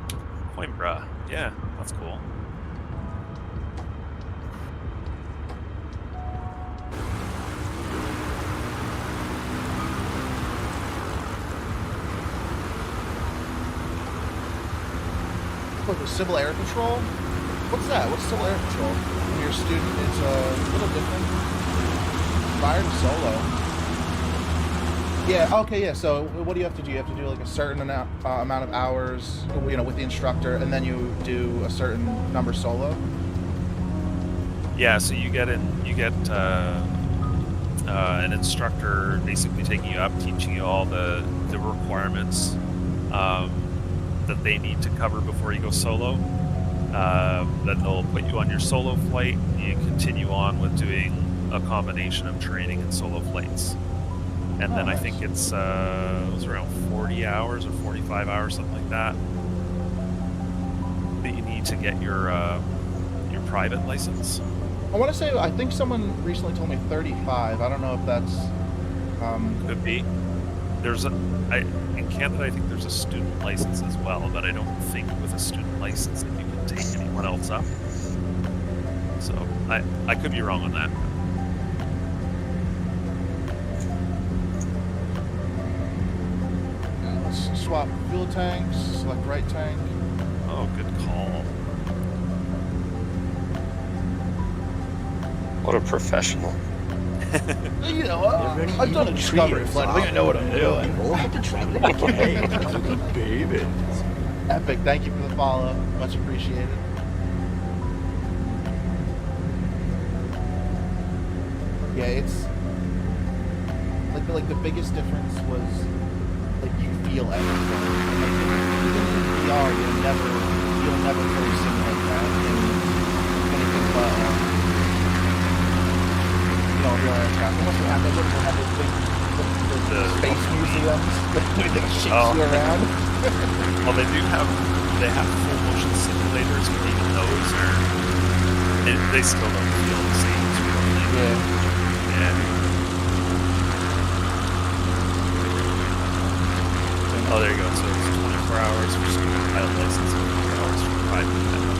Coimbra. Yeah, that's cool. What, the Civil Air Patrol? What's that? What's Civil Air Patrol? When you're a student, it's a little different. Fire to solo. Yeah, okay, yeah, so what do you have to do? You have to do like a certain amount of hours, you know, with the instructor, and then you do a certain number solo? Yeah, so you get an instructor basically taking you up, teaching you all the requirements that they need to cover before you go solo. Then they'll put you on your solo flight, and you continue on with doing a combination of training and solo flights. And then I think it was around 40 hours or 45 hours, something like that you need to get your private license. I want to say, I think someone recently told me 35. I don't know if that's... Could be. In Canada, I think there's a student license as well, but I don't think with a student license that you can take anyone else up. So I could be wrong on that. Let's swap fuel tanks, select right tank. Oh, good call. What a professional. You know, I've done a discovery flight. I think I know what I'm doing. Welcome to traveling again, little babies. Epic. Thank you for the follow. Much appreciated. Yeah, it's like the biggest difference was like you feel everything. And, like, even in VR, you'll never fully simulate that. And anything but real aircraft. Unless we have those big the space museums that shakes you around. Well, they have full motion simulators, but even those they still don't feel the same as real thing. Yeah. Oh, there you go. So it's 24 hours for student pilot license, 24 hours for private pilot.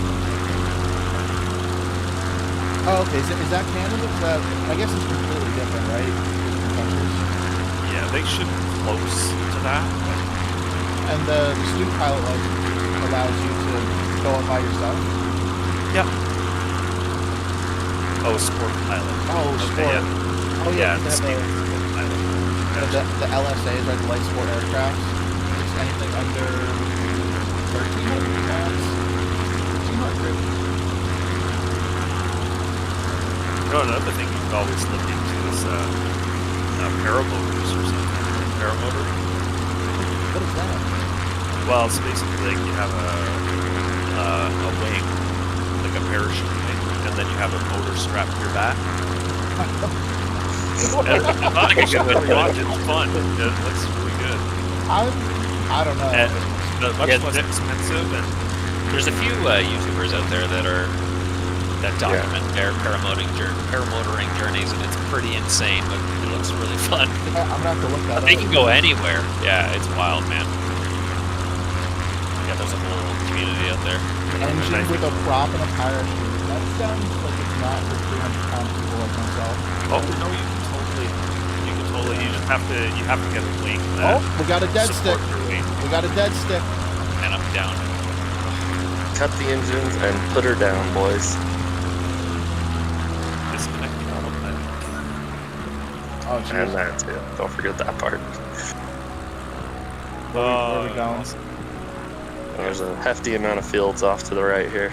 Oh, okay. Is that Canada? I guess it's completely different, right? Different countries. Yeah, they should be close to that. And the student pilot license allows you to go and by yourself? Yep. Oh, sport pilot. Oh, Okay, sport. yeah. Oh, yeah. Yeah, They have sport pilot. the LSAs, right? The light sport aircraft. It's anything under 1,300 pounds. 1,500. Another thing you could always look into is paramotors or something. Paramotor? What is that? Well, it's basically like you have a wing, like a parachute wing, and then you have a motor strapped to your back. I'm not like I should really watch it. It's fun. It looks really good. I don't know. And much less expensive. And There's a few YouTubers out there that document their paramotoring journeys, and it's pretty insane, but it looks really fun. I'm gonna have to look that up. They can go anywhere. Yeah, it's wild, man. Yeah, there's a whole community out there. Engine with a prop and a parachute. That sounds like it's not for 300-pound people like myself. oh no, you can totally. You just have to get a wing. Oh, we got a dead stick. support your wing. We got a dead stick. And I'm down. Cut the engines and put her down, boys. Disconnect the autopilot. Oh, And jeez. that too. Don't forget that part. Where are we going? There's a hefty amount of fields off to the right here.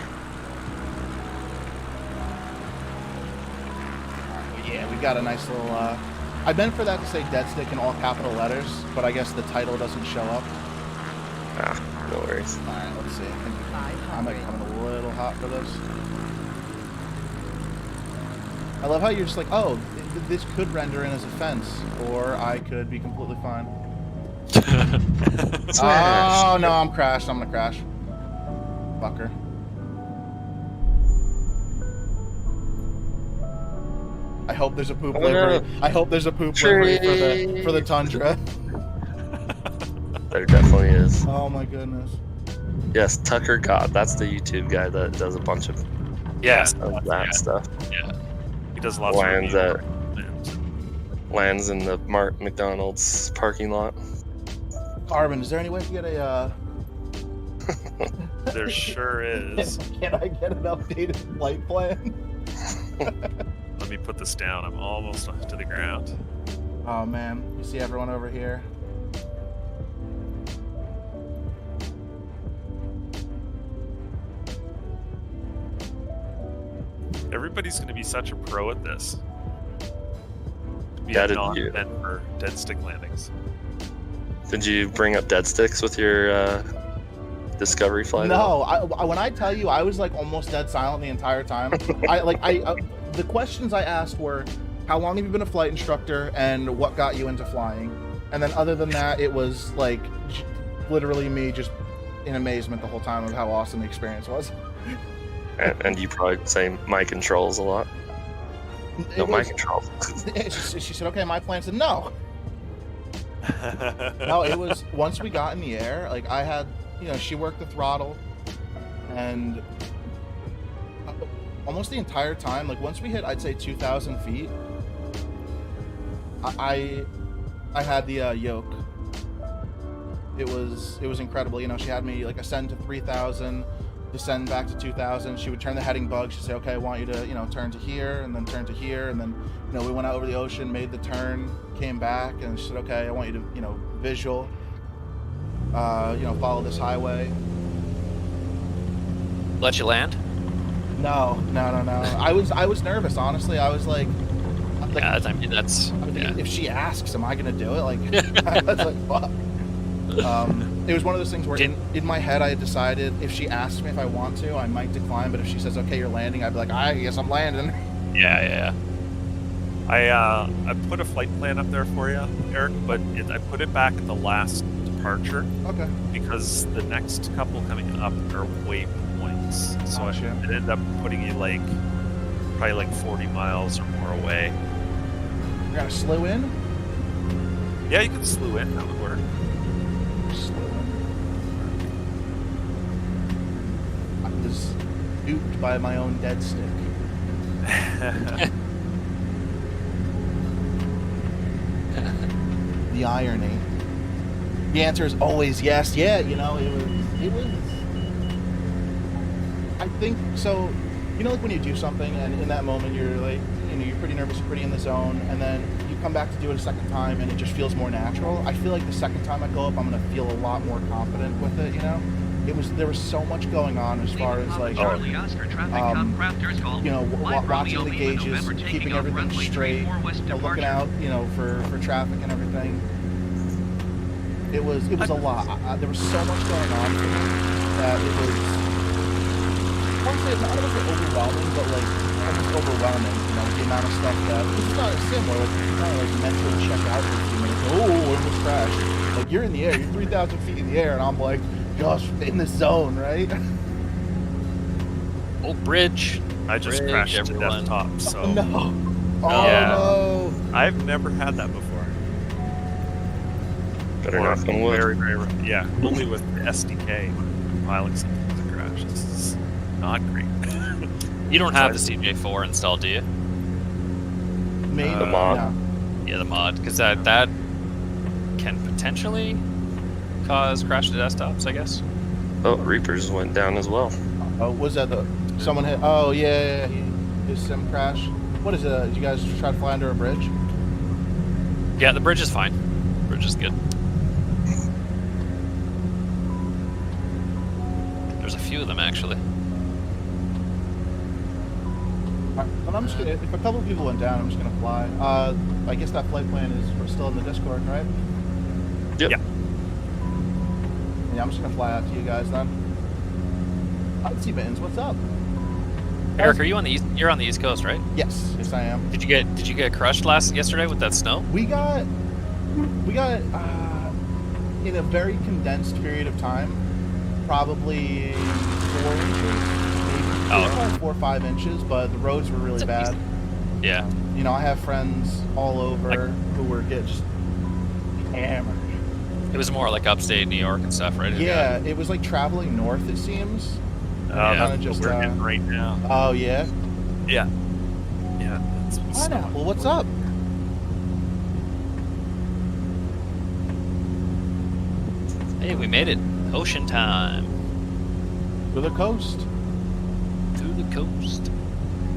Yeah, we got a nice little. I meant for that to say dead stick in all capital letters, but I guess the title doesn't show up. Ah, no worries. All right, let's see. I might come in a little hot for this. I love how you're just like, oh, this could render in as a fence, or I could be completely fine. Oh no, I'm crashed. I'm gonna crash. Fucker. I hope there's a poop livery. I hope there's a poop livery for the Tundra. There definitely is. Oh my goodness. Yes, Tucker God. That's the YouTube guy that does a bunch of that stuff. Yeah, he does lots Lands of lands in the McDonald's parking lot. Carbon, is there any way to get a? There sure is. Can I get an updated flight plan? Let me put this down. I'm almost to the ground. Oh man, you see everyone over here? Everybody's going to be such a pro at this. Be Yeah, a did non you- event for dead stick landings. Did you bring up dead sticks with your Discovery flight? No, when I tell you, I was like almost dead silent the entire time. The questions I asked were, how long have you been a flight instructor, and what got you into flying? And then other than that, it was like literally me just in amazement the whole time of how awesome the experience was. And you probably say my controls a lot. No, my controls. She said, okay, my plan. Said, no. No, it was, once we got in the air, like I had, she worked the throttle, and almost the entire time, like once we hit, I'd say 2,000 feet, I had the yoke. It was incredible. She had me like ascend to 3,000, descend back to 2000. She would turn the heading bug. She'd say, okay, I want you to, turn to here, and then turn to here, and then, we went out over the ocean, made the turn, came back, and she said, okay, I want you to, visual, follow this highway. Let you land? No. I was nervous, honestly. I was like, Yeah, I mean, that's... Yeah. if she asks, am I gonna do it? Like, I was like, fuck. It was one of those things where in my head I had decided if she asks me if I want to, I might decline, but if she says, okay, you're landing, I'd be like, I guess I'm landing. Yeah. I put a flight plan up there for you, Eric, but I put it back at the last departure. Okay. Because the next couple coming up are waypoints. So Gotcha. it ended up putting you probably like 40 miles or more away. You're gonna slew in? Yeah, you can slew in, that would work. Slew in. I was duped by my own dead stick. The irony. The answer is always yes. Yeah, it was. I think so. Like when you do something and in that moment you're like, you're pretty nervous, you're pretty in the zone, and then you come back to do it a second time and it just feels more natural. I feel like the second time I go up, I'm gonna feel a lot more confident with it. There was so much going on as far as like, watching the gauges, keeping everything straight, looking out, for traffic and everything. It was a lot. There was so much going on for me that it was. I want to say it's not overwhelming, but like almost overwhelming. The amount of stuff that it's not similar. Like you kind of like mentally check out for a few minutes. Oh, it was crash. Like you're in the air, you're 3,000 feet in the air, and I'm like, gosh, in the zone, right? Old bridge. I just crashed to desktop, so... No. Oh, yeah. no. I've never had that before. Better knock on wood. Very, very, yeah, only with SDK compiling something to crash. This is not great. You don't have the CJ4 installed, do you? Maybe. The mod. No. Yeah, the mod. Because that can potentially cause crash to desktops, I guess. Oh, Reapers went down as well. Oh, was that someone hit? Oh, yeah. His sim crash. What is it? Did you guys try to fly under a bridge? Yeah, the bridge is fine. Bridge is good. There's a few of them, actually. Well, I'm just gonna, if a couple of people went down, I'm just gonna fly. I guess that flight plan is still in the Discord, right? Yep. Yeah. Yeah, I'm just gonna fly out to you guys then. See Mittens, what's up? Eric, are you on the east? You're on the East Coast, right? Yes, I am. Did you get crushed yesterday with that snow? We got in a very condensed period of time, probably 4 inches. Probably 4 or 5 inches, but the roads were really bad. Yeah. I have friends all over who were just hammered. It was more like upstate New York and stuff, right? Yeah, it was like traveling north, it seems. That's kinda just, what we're getting right now. Oh, yeah? Yeah. Yeah. That's what's Pineapple, what's up? Hey, we made it. Ocean time. To the coast. To the coast.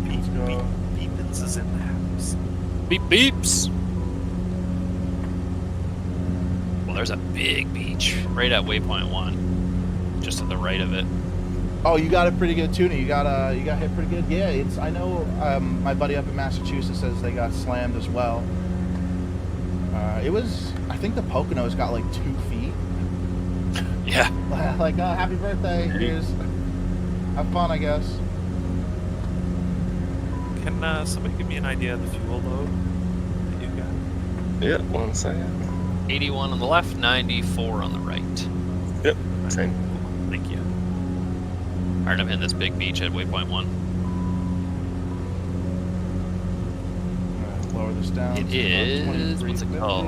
Let's go. Beepins is in the house. Beep beeps. Well, there's a big beach right at waypoint 1, just to the right of it. Oh, you got it pretty good, Tuna. You got hit pretty good. Yeah, I know. My buddy up in Massachusetts says they got slammed as well. I think the Poconos got like 2 feet. Yeah. Like, happy birthday. Here's. Have fun, I guess. Can somebody give me an idea of the fuel load that you got? Yeah, 1 second. 81 on the left, 94 on the right. Yep, same. Thank you. Alright, I'm hitting this big beach at waypoint 1. Lower this down. It is, what's it called?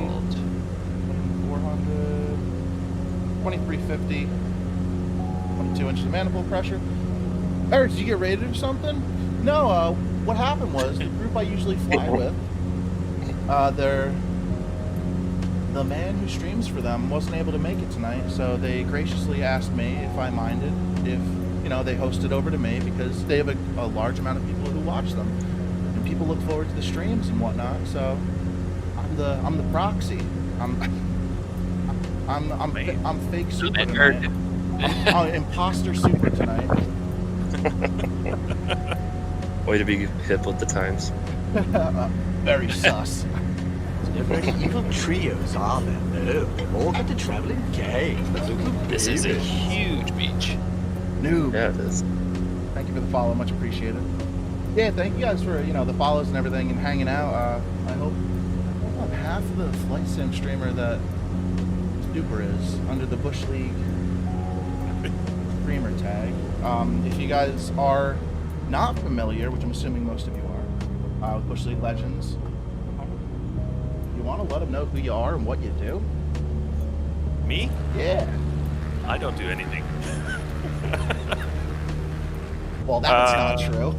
400, 2350, 22 inches of manifold pressure. Eric, did you get rated or something? No, what happened was the group I usually fly with, the man who streams for them wasn't able to make it tonight, so they graciously asked me if I minded if you know, they host it over to me because they have a large amount of people who watch them, and people look forward to the streams and whatnot. So I'm the proxy. I'm fake super tonight. I'm imposter super tonight. Way to be hip with the times. Very sus. They're very evil trios, are they? No, they've all got the traveling gangs. The little This is a babies. huge beach. Noob. Yeah, it is. Thank you for the follow, much appreciated. Yeah, thank you guys for, you know, the follows and everything and hanging out. I hope I'm half the flight sim streamer that Super is under the Bush League streamer tag. If you guys are not familiar, which I'm assuming most of you are, with Bush League Legends, you want to let them know who you are and what you do? Me? Yeah. I don't do anything. Well, that's not true.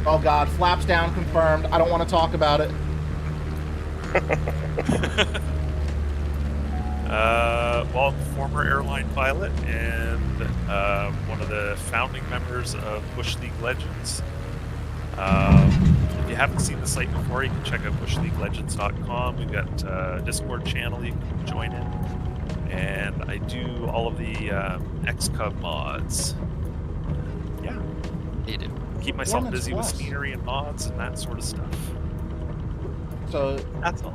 Oh God, flaps down confirmed. I don't want to talk about it. Well, former airline pilot and one of the founding members of Bush League Legends. If you haven't seen the site before, you can check out bushleaguelegends.com. We've got a Discord channel you can join in. And I do all of the XCub mods. Yeah. You do. Keep myself Performance busy with Plus. scenery and mods and that sort of stuff. So That's all.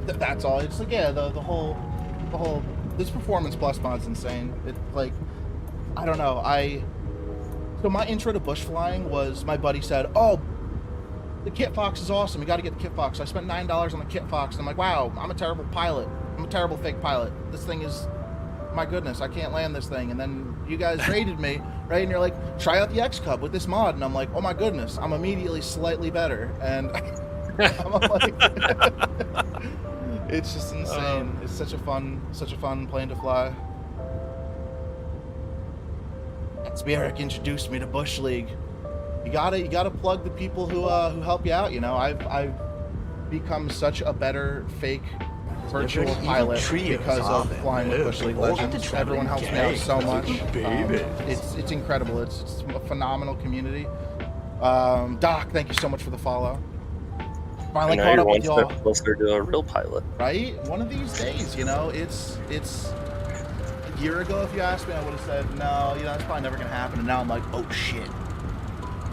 that's all. It's like, yeah, the whole this Performance Plus mod's insane. It, like, I don't know. So my intro to bush flying was my buddy said, "Oh, the Kit Fox is awesome. You got to get the Kit Fox." So I spent $9 on the Kit Fox, and I'm like, "Wow, I'm a terrible pilot. I'm a terrible fake pilot. This thing is, my goodness, I can't land this thing." And then you guys rated me, right? And you're like, "Try out the X Cub with this mod," and I'm like, "Oh my goodness, I'm immediately slightly better." And I'm like, it's just insane. It's such a fun plane to fly. Spirik introduced me to Bush League. You gotta plug the people who help you out. You know, I've become such a better fake virtual They're very pilot evil trios, because are of they? flying with No, Bush League they've all got Legends. the Everyone traveling helps me out so gangs, much. the little babies. It's incredible. It's a phenomenal community. Doc, thank you so much for the follow. Finally And now caught you're up one with y'all. step closer to a real pilot. Right? One of these days, you know, it's a year ago, if you asked me, I would have said, no, you know, that's probably never going to happen. And now I'm like, oh shit.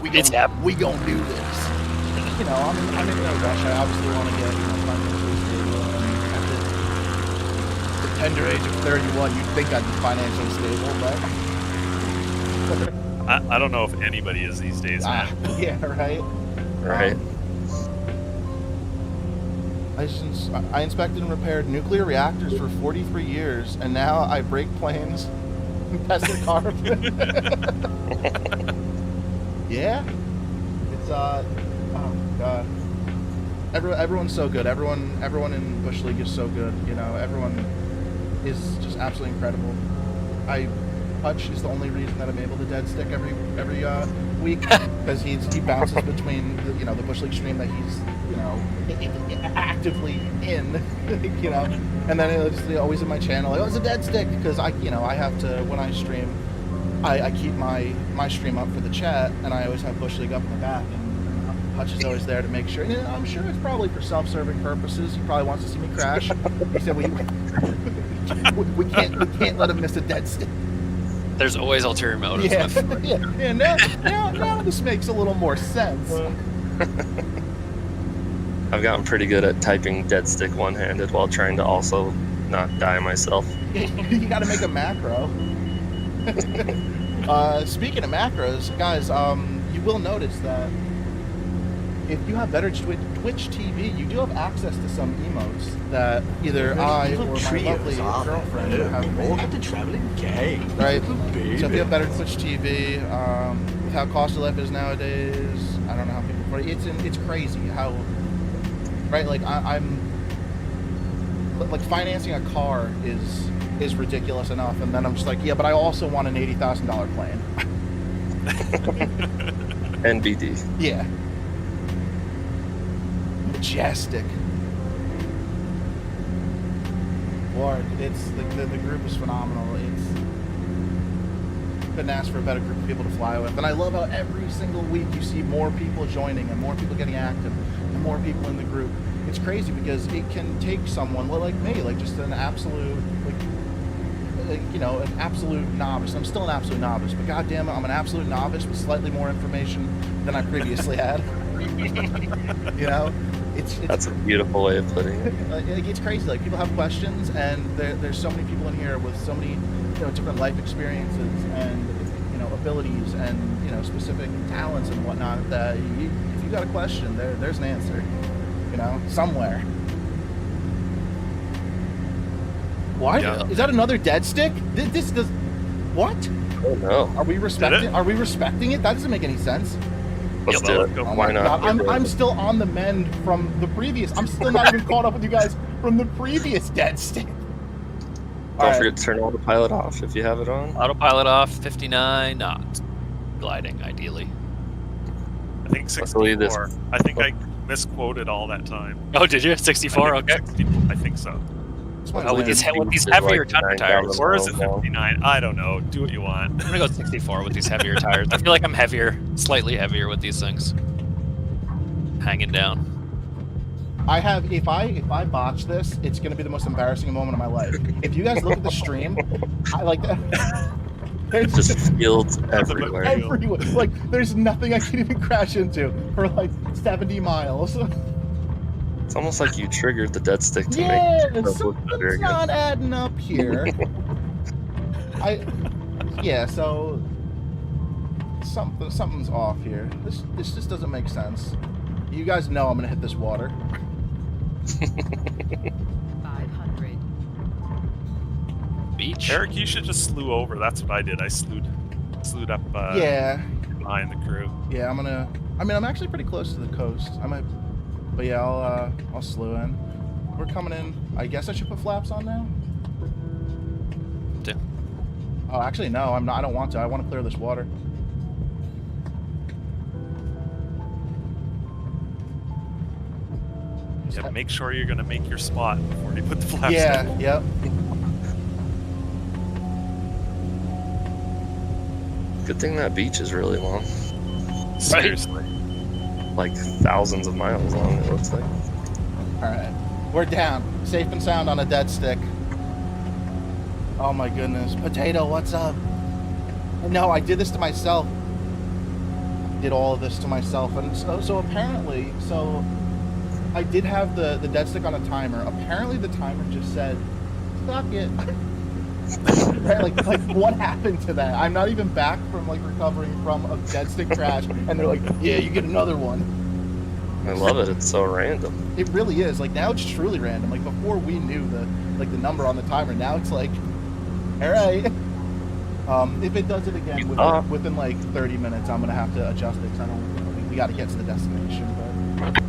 We It's happening. We gonna do this. You know, I'm in no rush. I obviously want to get, you know, financially stable. At the tender age of 31, you'd think I'd be financially stable, but I don't know if anybody is these days, man. yeah, right? Right. I inspected and repaired nuclear reactors for 43 years, and now I break planes and test the carbon. Yeah, it's oh god, everyone's so good. Everyone in Bush League is so good. You know, everyone is just absolutely incredible. Hutch is the only reason that I'm able to dead stick every week because he bounces between the Bush League stream that he's actively in, and then it's just always in my channel. Like, oh, it's a dead stick because I have to, when I stream, I keep my stream up for the chat, and I always have Bush League up in the back, and Hutch is always there to make sure. And I'm sure it's probably for self-serving purposes. He probably wants to see me crash. He said we can't let him miss a dead stick. There's always ulterior motives. Yeah, With... yeah. Now this makes a little more sense. I've gotten pretty good at typing dead stick one-handed while trying to also not die myself. You got to make a macro. Speaking of macros, guys, you will notice that if you have better Twitch TV, you do have access to some emotes that either I or my lovely girlfriend have all made. got the traveling gangs. Right. Little babies. So if you have better Twitch TV, with how cost of life is nowadays, I don't know how people put it. It's crazy how, right? Like I'm like financing a car is ridiculous enough, and then I'm just like, yeah, but I also want an $80,000 plane. NBD. Yeah. Majestic. Lord, it's the group is phenomenal. couldn't ask for a better group of people to fly with. And I love how every single week you see more people joining and more people getting active and more people in the group. It's crazy because it can take someone like me, like just an absolute, you know, an absolute novice. I'm still an absolute novice, but goddamn it, I'm an absolute novice with slightly more information than I previously had. You know, That's a beautiful way of putting it. It's crazy. Like, people have questions, and there's so many people in here with so many, you know, different life experiences and, you know, abilities and, you know, specific talents and whatnot that if you got a question, there's an answer, you know, somewhere. What? Yeah. Is that another dead stick? This does what? Oh no. Are we respecting it? That doesn't make any sense. Let's do it. Go. Oh Why my not? God. I'm still on the mend from the previous. I'm still not even caught up with you guys from the previous dead stick. Don't forget to turn autopilot off if you have it on. Autopilot off, 59 knots. Gliding, ideally. I think Luckily 64. I think I misquoted all that time. Oh, did you? 64? Okay. I think so. It's my Oh, with win. these heavier tundra tires. Or is it 59? I don't know. Do what you want. I'm gonna go 64 with these heavier tires. I feel like I'm heavier, slightly heavier with these things. Hanging down. I have, if I botch this, it's gonna be the most embarrassing moment of my life. If you guys look at the stream, I like that. There's Just fields everywhere. everywhere. Like, there's nothing I can even crash into for like 70 miles. It's almost like you triggered the dead stick to Yeah, make it look better it's again. not adding up here. So something's off here. This just doesn't make sense. You guys know I'm gonna hit this water. 500. Beach. Eric, you should just slew over. That's what I did. I slewed up Yeah, behind the crew. yeah. I'm actually pretty close to the coast. I might, but yeah, I'll slew in. We're coming in. I guess I should put flaps on now. Yeah. Oh, actually, no. I'm not. I don't want to. I want to clear this water. Yeah, make sure you're going to make your spot before you put the flaps Yeah. down. Yep. Good thing that beach is really long. Seriously. Like thousands of miles long, it looks like. All right, we're down, safe and sound on a dead stick. Oh my goodness, Potato, what's up? No, I did this to myself. Did all of this to myself, and so apparently, I did have the dead stick on a timer. Apparently, the timer just said, "Suck it." Right? Like what happened to that? I'm not even back from like recovering from a dead stick crash, and they're like, "Yeah, you get another one." I love it. It's so random. It really is. Like, now it's truly random. Like, before we knew the number on the timer. Now it's like, all right. If it does it again within like 30 minutes, I'm gonna have to adjust it. 'Cause I don't. We got to get to the destination. But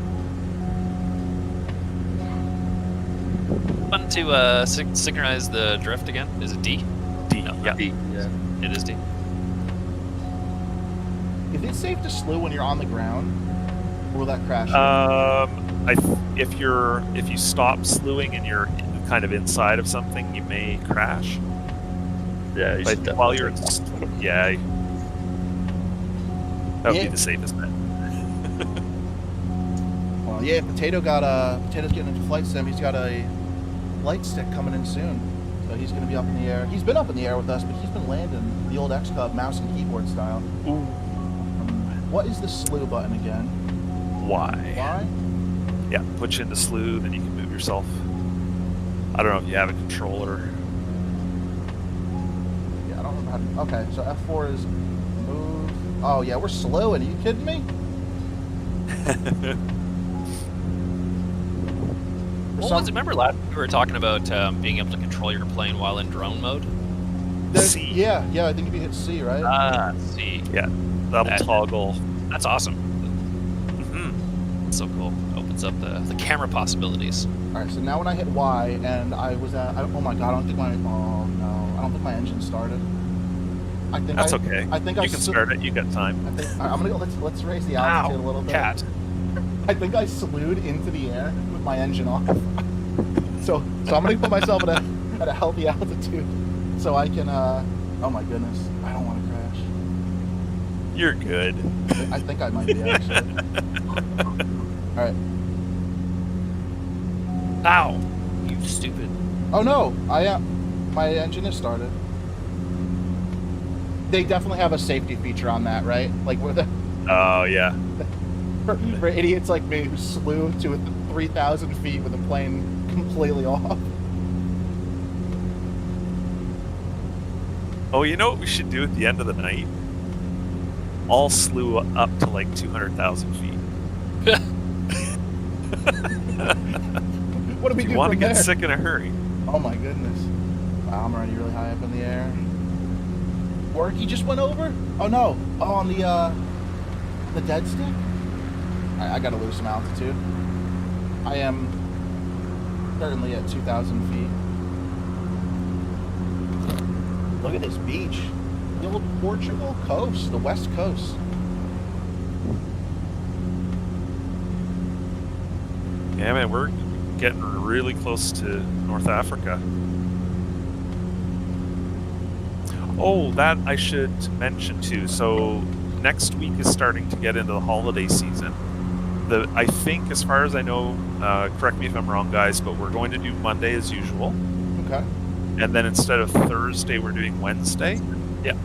Fun to synchronize the drift again. Is it D? D. No, Yeah. D, yeah. It is D. is it safe to slew when you're on the ground, or will that crash? If you stop slewing and you're kind of inside of something, you may crash. Yeah, you But should while definitely you're, yeah, that would Yeah. be the safest bet. Well, yeah. Potato's getting into flight sim. He's got a light stick coming in soon, so he's gonna be up in the air. He's been up in the air with us, but he's been landing the old X-Cub mouse and keyboard style. Ooh. What is the slew button again? Why? Why? Yeah, put you in the slew, then you can move yourself. I don't know if you have a controller. Yeah, I don't remember how to. Okay, so F4 is move. Oh yeah, we're slowing. Are you kidding me? What was it? Remember last we were talking about being able to control your plane while in drone mode? C. Yeah. I think if you hit C, right? Ah, C. Yeah, that'll That- toggle. That's awesome. Mhm. So cool. Opens up the camera possibilities. All right. So now when I hit Y and I was at, oh my god, I don't think my my engine started. I think That's okay. I think You can start it. You got time. I think I'm gonna go. Let's raise the altitude a little bit. Cat. I think I slewed into the air with my engine off. so I'm gonna put myself at a healthy altitude so I can. Oh my goodness, I don't want to crash. You're good. I think I might be actually. All right. Ow! You stupid. Oh no, my engine is started. They definitely have a safety feature on that, right? Like where the Oh, yeah. for idiots like me who slew to 3,000 feet with the plane completely off. Oh, you know what we should do at the end of the night? All slew up to like 200,000 feet. What do we If do you want to from get there? sick in a hurry. Oh my goodness. Wow, I'm already really high up in the air. Worky just went over? Oh no. Oh, on the dead stick? I gotta lose some altitude. I am certainly at 2,000 feet. Look at this beach. The old Portugal coast, the west coast. Yeah, man, we're getting really close to North Africa. Oh, that I should mention too. So next week is starting to get into the holiday season. I think, as far as I know, correct me if I'm wrong, guys, but we're going to do Monday as usual. Okay. And then instead of Thursday, we're doing Wednesday. Yeah.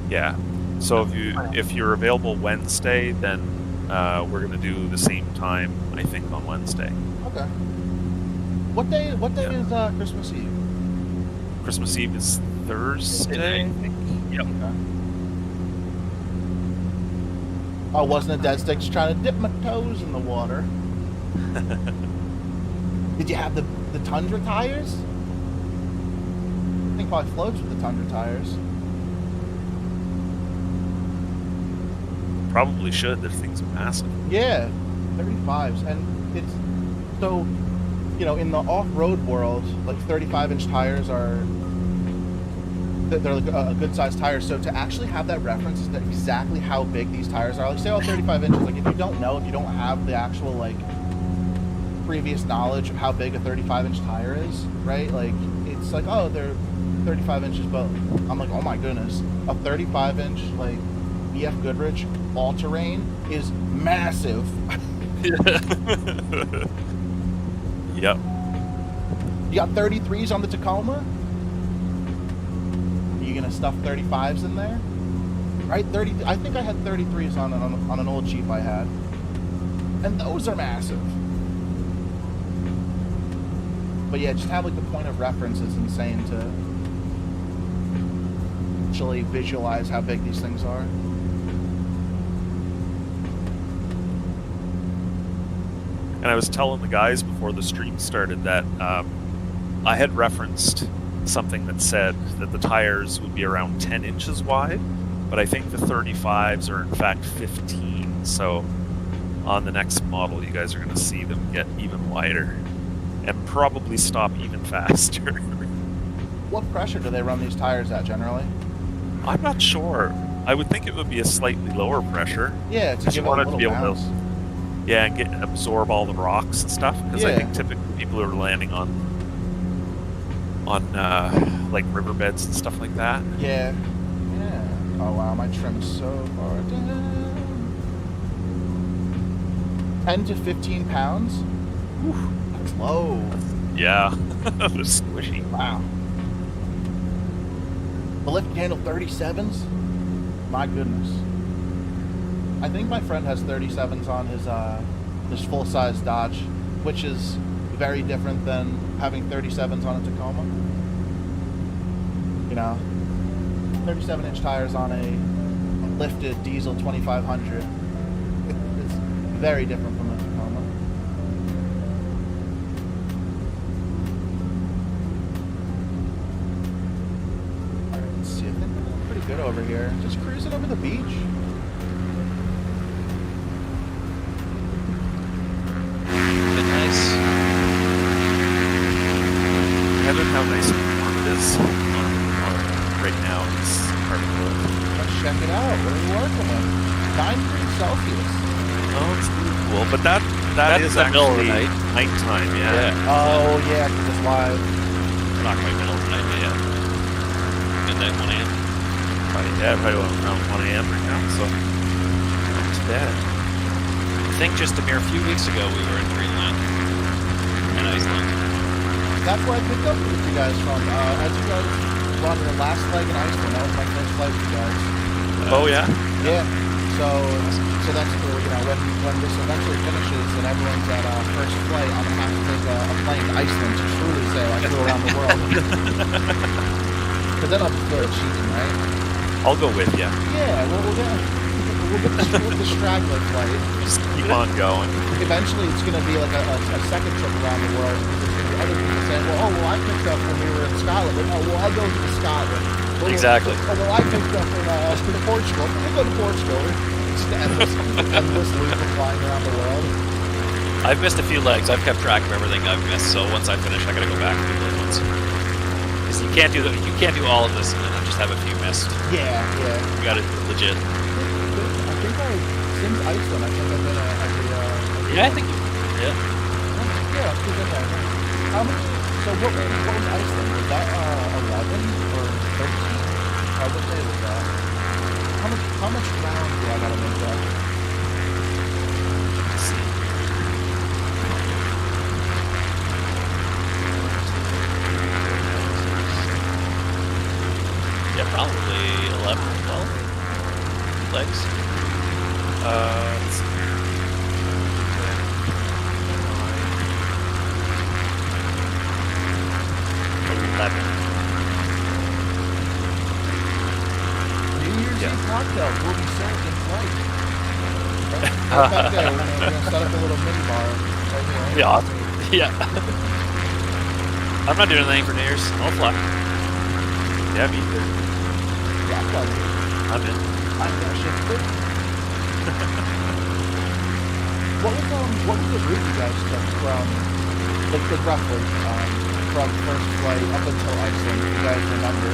Yeah. So if you're available Wednesday, then we're going to do the same time, I think, on Wednesday. Okay. What day Yeah. is Christmas Eve? Christmas Eve is Thursday. Yep. Okay. I wasn't a dead stick just trying to dip my toes in the water. Did you have the Tundra tires? I think probably floats with the Tundra tires. Probably should. This thing's massive. Yeah, 35s. And it's so, in the off-road world, like 35-inch tires are, they're like a good-sized tire. So to actually have that reference is exactly how big these tires are. Like, say, 35 inches. Like, if you don't know, if you don't have the actual, like, previous knowledge of how big a 35-inch tire is, right? Like, it's like, oh, they're 35 inches, but I'm like, oh my goodness. A 35-inch, like, BF Goodrich all-terrain is massive. Yep. You got 33s on the Tacoma? Are you gonna stuff 35s in there? Right, 30. I think I had 33s on an old Jeep I had, and those are massive. But yeah, just have like the point of reference is insane to actually visualize how big these things are. And I was telling the guys before the stream started that I had referenced something that said that the tires would be around 10 inches wide, but I think the 35s are in fact 15. So on the next model, you guys are going to see them get even wider and probably stop even faster. What pressure do they run these tires at generally? I'm not sure. I would think it would be a slightly lower pressure. Yeah, to Because you give it a want it to little be able bounce. to, yeah, and absorb all the rocks and stuff. Because I Yeah. think typically people are landing on like riverbeds and stuff like that. Yeah. Yeah. Oh wow, my trim's so far down. 10 to 15 pounds? Whew, that's low. Yeah, they're squishy. Wow. The lift can handle 37s? My goodness. I think my friend has 37s on his full-size Dodge, which is very different than having 37s on a Tacoma. 37-inch tires on a lifted diesel 2500. It's very different from the Tacoma. All right, let's see. I think we're doing pretty good over here. Just cruising over the beach. Been nice. Heaven, how nice and warm it is right now in this part of the world. Let's check it out. What are we working with? 9 degrees Celsius. Oh, it's really cool. But that That's is the middle of the actually night. nighttime, yeah. Oh, yeah, because it's live. Not quite middle of the night, but yeah. Midnight, 1 a.m. probably around 1 a.m. right now, so not too bad. I think just a mere few weeks ago we were in Greenland and Iceland. That's where I picked up with you guys from. As you guys were on your last leg in Iceland, that was my first flight with you guys. Oh yeah? Yeah. So that's cool. You know, when this eventually finishes and everyone's at first flight, I'm gonna have to take a plane to Iceland to truly say I flew around the world. Because then I'll be good at cheating, right? I'll go with you. Yeah. Well, we'll get the straggler flight. Just keep on going. Eventually, it's gonna be like a second trip around the world. There's gonna be other people saying, well, I picked up when we were in Scotland. But, oh, well, I'll go to Scotland. Well, Exactly. Oh, well, I picked up in Portugal. We'll go to Portugal. It's just endless loop of flying around the world. I've missed a few legs. I've kept track of everything I've missed. So once I finish, I gotta go back and do those ones. Because you can't do all of this and then just have a few missed. Yeah. You gotta do it legit. I think since Iceland, I think I've been every Yeah, I think. Yeah. Yeah, let's do that. How many? So what was Iceland? Was that 11 or 13? What day was that? How much round do I gotta make up? Let's see. Yeah, probably 11 or 12 legs. Let's see. 11. New Year's Eve cocktails will be served in flight. Right back there, we're gonna set up a little mini bar. Right here. Yeah. I'm not doing anything for New Year's. I'll fly. Yeah, me too. Yeah, I'm fine. I'm in. I'm gonna shit too. What was the route you guys took from, like roughly, from first flight up until Iceland, if you guys remember?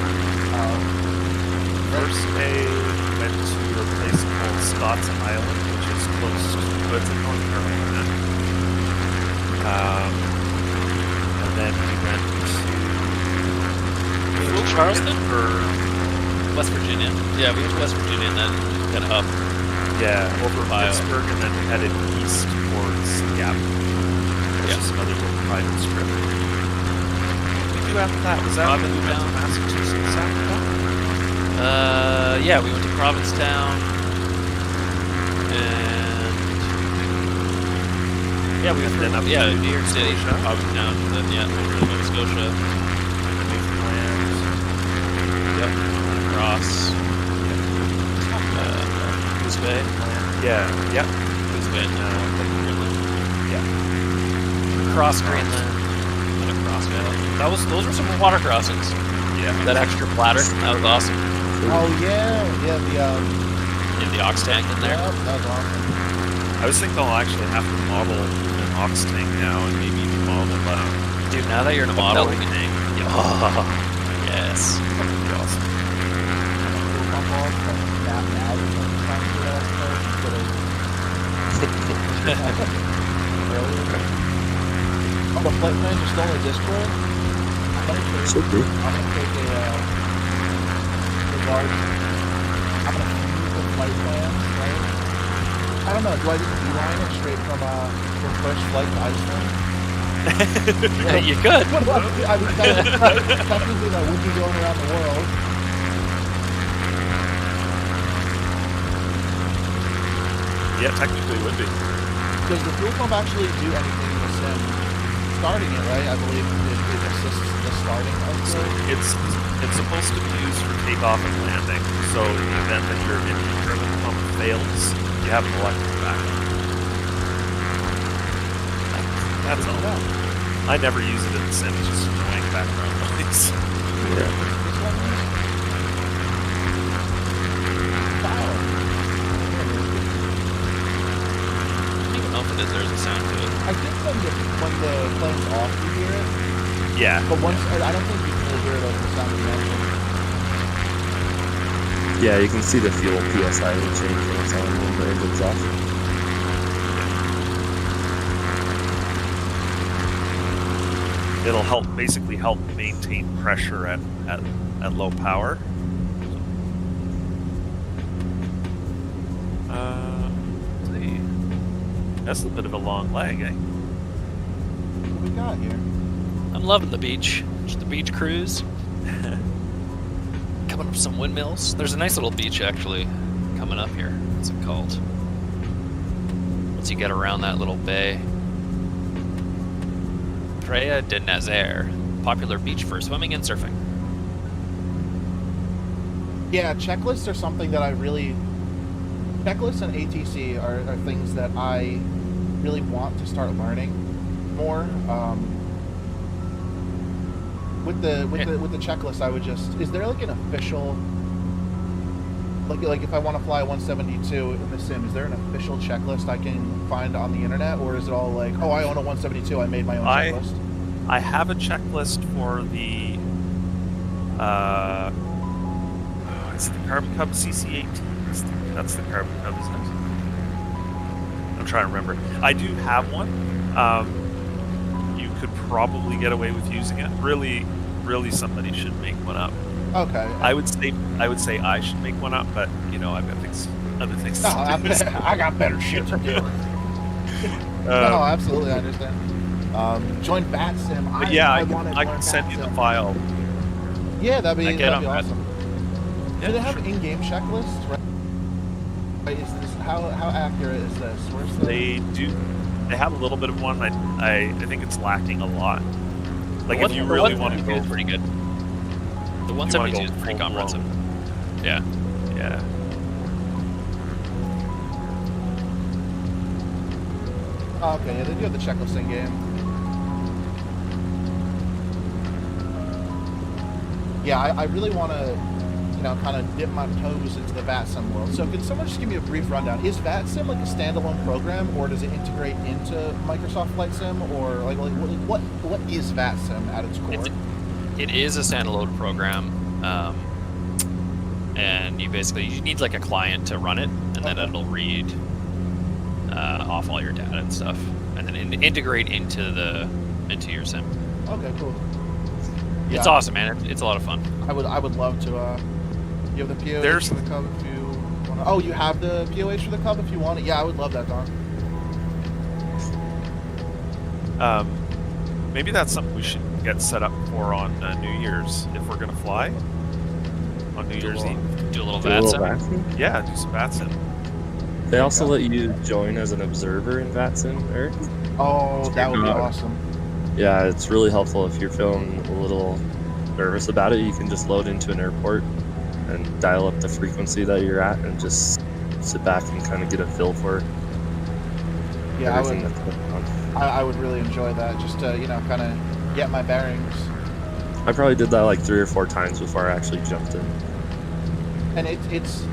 First day, we went to a place called Scott's Island, which is close to it's in North Carolina. And then we went to Charleston? or West Virginia. Yeah, we went to West Virginia and then kind of up. over Ohio. Pittsburgh, and then headed east towards Gap, which is another little private strip. What did we do after that? Was that when we went to Massachusetts after that? Yeah, we went to Provincetown, and yeah, we went Then up New to York City, Scotia. Provincetown, and then over to Nova Scotia. Newfoundland. Yep, across Goose Bay. Yeah. Goose Bay, Greenland. Yeah. Across Greenland and across Valley. Those were some water crossings. Yeah. That extra platter, that was awesome. Oh yeah, In the ox tank in there. Yep, that was awesome. I was thinking I'll actually have to model an ox tank now, and maybe even model Dude, now that you're in a model, belly tank. yes. That would be awesome. Fuel pump off, but now there's no time for that, Really? Oh, the flight plans are still in Discord? Should be. I'm gonna take I'm gonna use the flight plans, right? I don't know, do I just beeline it straight from first flight to Iceland? You could. What about, I mean, technically that would be going around the world. Yeah, technically it would be. Does the fuel pump actually do anything in the sim? Starting it, right? I believe it assists the starting of the... It's supposed to be used for takeoff and landing. So in the event that your engine-driven pump fails, you have an electric backup. That's all. I never use it in the sim. It's just annoying background noise. Yeah. This one is? Fire. I don't even know if it is. There's a sound to it. I think when the plane's off, you hear it. Yeah. But once, I don't think you can hear it over the sound of the engine. Yeah, you can see the fuel PSI will change when it's on when the engine's off. It'll basically help maintain pressure at low power. That's a bit of a long leg, eh? What do we got here? I'm loving the beach. Just the beach cruise. Coming up some windmills. There's a nice little beach actually coming up here. What's it called? Once you get around that little bay. Praia de Nazaire. Popular beach for swimming and surfing. Yeah, checklists are something that I really... Checklists and ATC are things that I really want to start learning more. With the checklist, I would just... Is there like an official... Like if I want to fly 172 in the sim, is there an official checklist I can find on the internet? Or is it all like, oh, I own a 172, I made my own checklist? I have a checklist for the it's the Carbon Cub CC-18. That's the Carbon Cub, isn't it? I'm trying to remember. I do have one. You could probably get away with using it. Really, somebody should make one up. Okay. I would say I should make one up, but you know, I've got other things to do. I got better shit to do. No, absolutely, I understand. Join VATSIM. I can send you the file. Yeah, that'd be on awesome. Yeah, Do they have in-game checklists? Right? Is this how accurate is this? Where's the... They do. They have a little bit of one. I think it's lacking a lot. Like if you really want to go, it's pretty good. The 172 is pretty comprehensive. Yeah. Yeah. Oh, okay, yeah, they do have the checklist in game. Yeah, I really want to, kind of dip my toes into the VATSIM world. So can someone just give me a brief rundown? Is VATSIM like a standalone program, or does it integrate into Microsoft Flight Sim, or like what is VATSIM at its core? It is a standalone program, and you need like a client to run it, and then it'll read off all your data and stuff, and then integrate into your sim. Okay, cool. Yeah. It's awesome, man. It's a lot of fun. I would love to. You have the POH for the Cub if you want to. Oh, you have the POH for the Cub if you want it. Yeah, I would love that, Don. Maybe that's something we should get set up for on New Year's if we're gonna fly on New Year's Eve. Do a little Do a little VATSIM. VATSIM? Yeah, do some VATSIM. They also let you join as an observer in VATSIM, Eric. Oh, that would be awesome. Yeah, it's really helpful if you're feeling a little nervous about it. You can just load into an airport and dial up the frequency that you're at and just sit back and kind of get a feel for Yeah, everything that's going on. I would really enjoy that, just to, kind of get my bearings. I probably did that like 3 or 4 times before I actually jumped in. And it's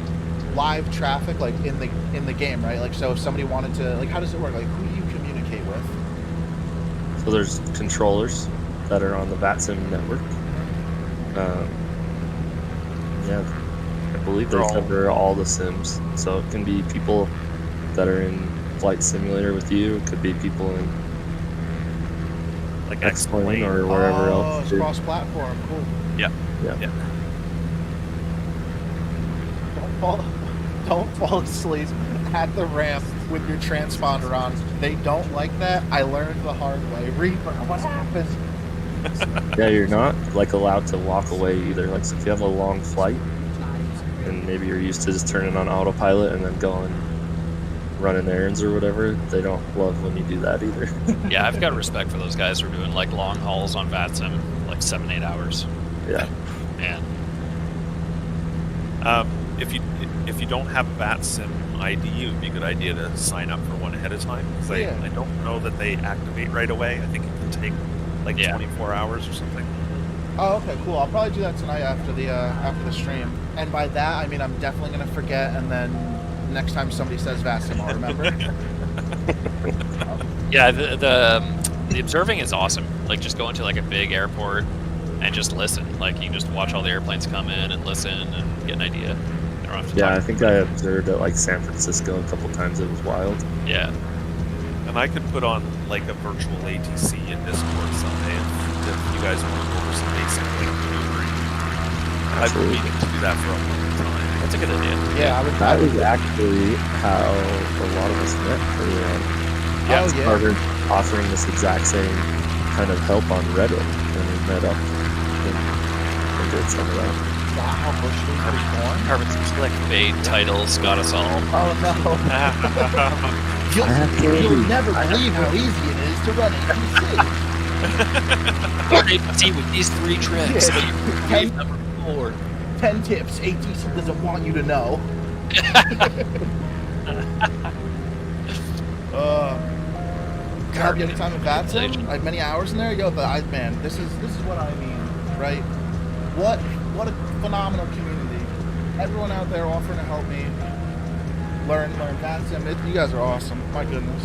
live traffic, like in the game, right? Like, so if somebody wanted to, like, how does it work? Like, who do you communicate with? So there's controllers that are on the VATSIM network. Yeah, I believe they cover all the sims. So it can be people that are in Flight Simulator with you. It could be people in Like X-Plane or wherever else. Oh, it's cross-platform. Cool. Yeah. Don't fall asleep at the ramp with your transponder on. They don't like that. I learned the hard way. Reaper, what happened? Yeah, you're not like allowed to walk away either. Like, so if you have a long flight and maybe you're used to just turning on autopilot and then going running errands or whatever, they don't love when you do that either. Yeah, I've got respect for those guys who are doing like long hauls on VATSIM, like 7-8 hours. Yeah. Man. If you don't have a VATSIM ID, it would be a good idea to sign up for one ahead of time. Because I don't know that they activate right away. I think it can take like 24 hours or something. Oh, okay, cool. I'll probably do that tonight after the stream. And by that, I mean I'm definitely gonna forget, and then next time somebody says VATSIM, I'll remember. Yeah, the observing is awesome. Like, just go into like a big airport and just listen. Like, you can just watch all the airplanes come in and listen and get an idea. You don't have to Yeah, talk. I think I observed at like San Francisco a couple times. It was wild. Yeah. And I could put on like a virtual ATC in Discord someday if you guys want to go over some basic like maneuvering. I've been meaning to do that for a long time. That's a good idea. Yeah, That was actually how a lot of us met early on. Yeah. Oh, yeah. started offering this exact same kind of help on Reddit, and we met up and did some of that. Wow, Bush League Reborn? Carbon clickbait titles got us all. Oh, no. You'll never believe how easy it is to run ATC. Learn ATC with these 3 tricks. Yeah. But you read number 4. 10 tips ATC doesn't want you to know. Have you any time in Vatsim? I have many hours in there. Yo, but man, this is what I mean, right? What a phenomenal community. Everyone out there offering to help me learn Vatsim. You guys are awesome. My goodness.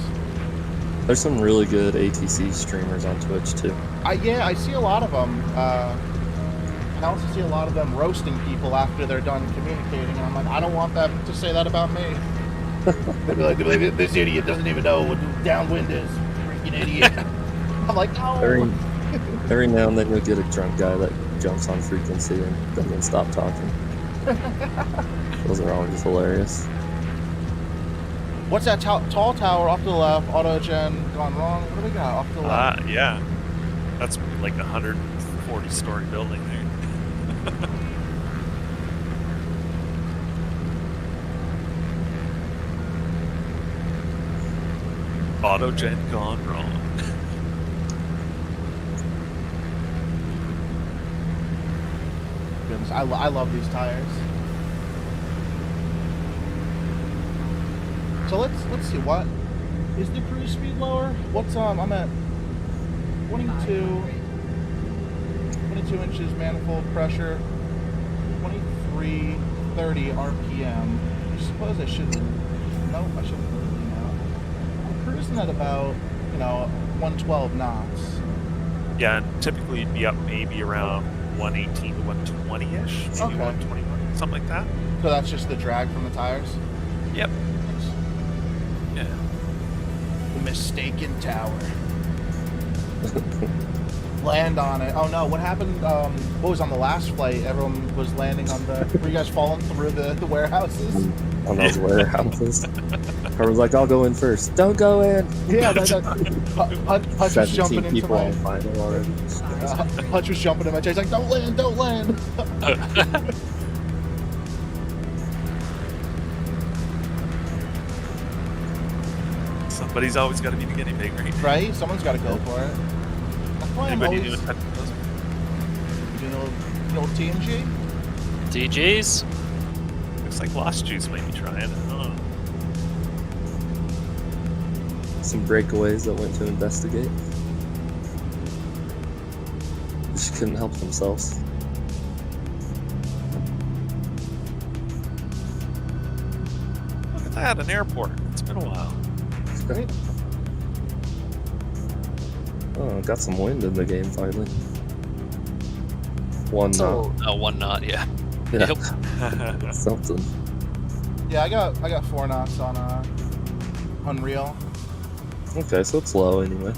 There's some really good ATC streamers on Twitch too. I see a lot of them. I also see a lot of them roasting people after they're done communicating. And I'm like, I don't want them to say that about me. They'd be like, this idiot doesn't even know what downwind is. Freaking idiot. I'm like, no. Every now and then you'll get a drunk guy that jumps on frequency and doesn't stop talking. Those are always hilarious. What's that tall tower off to the left? Autogen gone wrong. What do we got off to the left? Yeah. That's like a 140-story building there. Autogen gone wrong. Goodness, I love these tires. So let's see, what is the cruise speed lower? What's I'm at 22 inches manifold pressure, 2330 RPM. I suppose I shouldn't. Nope, I shouldn't really now. I'm cruising at about 112 knots. Yeah, and typically you'd be up maybe around 118 to 120-ish, maybe Okay. 121, something like that. So that's just the drag from the tires. Yep. Yeah. The mistaken tower. Land on it. Oh no, what happened? What was on the last flight? Everyone was landing on the. Were you guys falling through the warehouses? On those warehouses. Everyone's like, I'll go in first. Don't go in. Yeah, Hutch was 17 jumping into people my. on final already. Hutch was jumping in my chair. He's like, "Don't land, don't land." Somebody's always got to be the guinea pig, right? Right? Someone's got to go for it. That's why I'm Anybody always. doing that? You doing a little TNG? DGs? Looks like Lost Juice might be trying. I don't know. Some breakaways that went to investigate. Just couldn't help themselves. Look at that, an airport. It's been a while. It's great. Oh, got some wind in the game finally. One knot. Oh, 1 knot, yeah. Yeah. Yep. Something. Yeah, I got 4 knots on Unreal. Okay, so it's low anyway.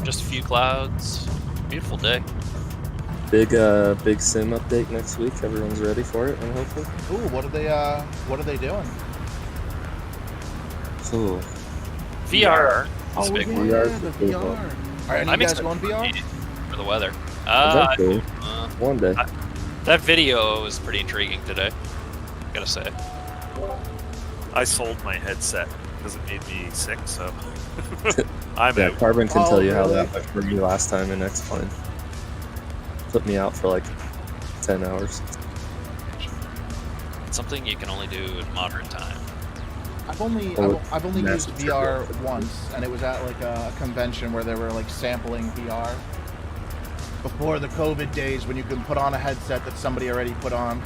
Just a few clouds. Beautiful day. Big sim update next week. Everyone's ready for it, I'm hoping. Ooh, what are they doing? So VR. It's Oh big yeah, one. VR. the VR. Are any of I'm you guys excited going VR? for the weather. eventually, one day. That video was pretty intriguing today. Gotta say. I sold my headset because it made me sick, so I'm Yeah, out. Carbon can Oh, tell you how really? that went for me last time in X-Plane. Put me out for like 10 hours. Something you can only do in modern time. I've only used massive VR trigger. once, and it was at like a convention where they were like sampling VR. Before the COVID days, when you can put on a headset that somebody already put on.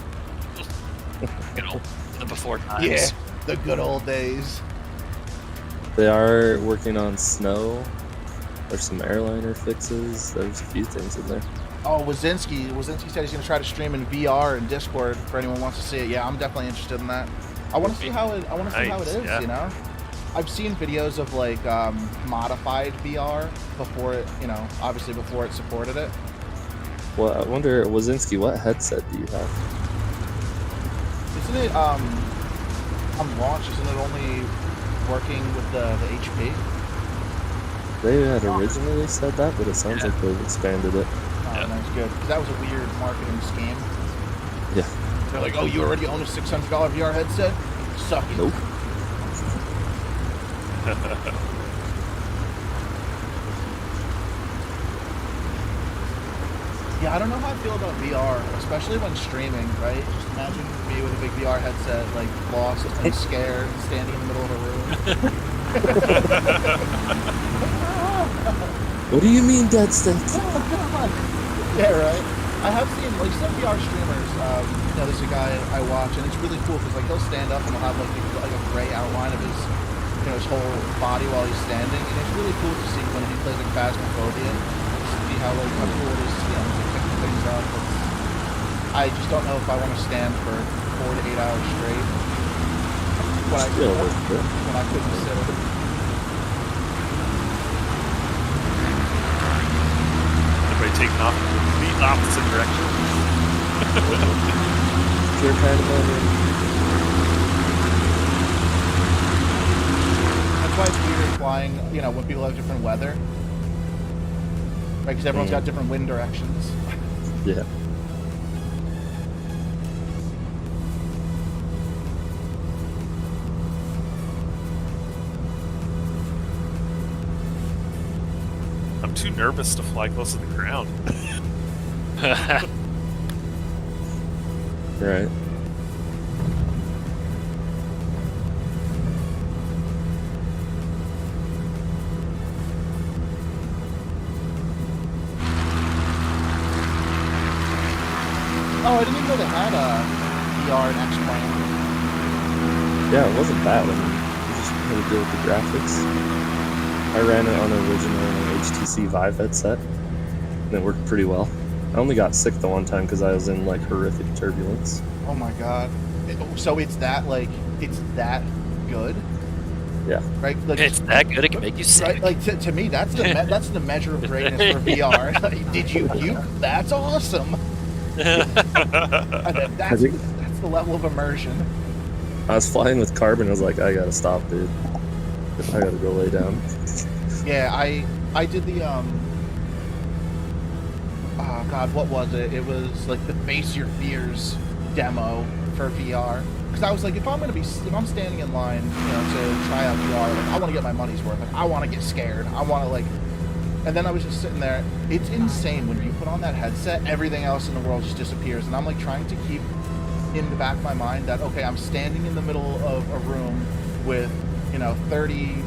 You know, the before times. Yeah, the good old days. They are working on snow. There's some airliner fixes. There's a few things in there. Oh, Wazinski said he's gonna try to stream in VR and Discord for anyone who wants to see it. Yeah, I'm definitely interested in that. I want to see how it. I want to see how it Nice, is. yeah. You know, I've seen videos of like modified VR before it. You know, obviously before it supported it. Well, I wonder, Wazinski, what headset do you have? Isn't it on launch, isn't it only working with the HP? They had originally said that, but it sounds like they've expanded it. Oh, Yeah. that's good. Because that was a weird marketing scheme. Yeah. They're like, oh, you already own a $600 VR headset? Suck it. Nope. Yeah, I don't know how I feel about VR, especially when streaming, right? Just imagine me with a big VR headset, like, lost and scared, standing in the middle of a room. What do you mean, dead sticks? Oh, God. Yeah, right? I have seen, like, some VR streamers, you know, there's a guy I watch, and it's really cool, because, like, he'll stand up and he'll have, like a gray outline of his, you know, his whole body while he's standing, and it's really cool to see when he plays, like, Phasmophobia, see how, like, how cool it is, you know, picking things up. I just don't know if I want to stand for 4 to 8 hours straight when I couldn't sit. Everybody taking off in the complete opposite direction. Pure kind of moment. That's why it's weird flying, you know, when people have different weather. Right, because everyone's got different wind directions. Yeah. I'm too nervous to fly close to the ground. Right. Oh, I didn't even know they had a VR and X-Plane. Yeah, it wasn't bad. I mean, you just had to deal with the graphics. I ran it on an original HTC Vive headset, and it worked pretty well. I only got sick the one time because I was in like horrific turbulence. Oh my god. So it's that, like, it's that good? Yeah. Right? Like, It's that good, it can make you sick. right? Like, to me, that's that's the measure of greatness for VR. Like, did you puke? That's awesome. And that's the level of immersion. I was flying with Carbon. I was like, I gotta stop, dude. I gotta go lay down. Yeah, I did the oh god, what was it? It was like the Face Your Fears demo for VR. Because I was like, if I'm standing in line, you know, to try out VR, like, I want to get my money's worth. Like, I want to get scared. I want to, like. And then I was just sitting there. It's insane when you put on that headset, everything else in the world just disappears. And I'm like trying to keep in the back of my mind that, okay, I'm standing in the middle of a room with, you know, 30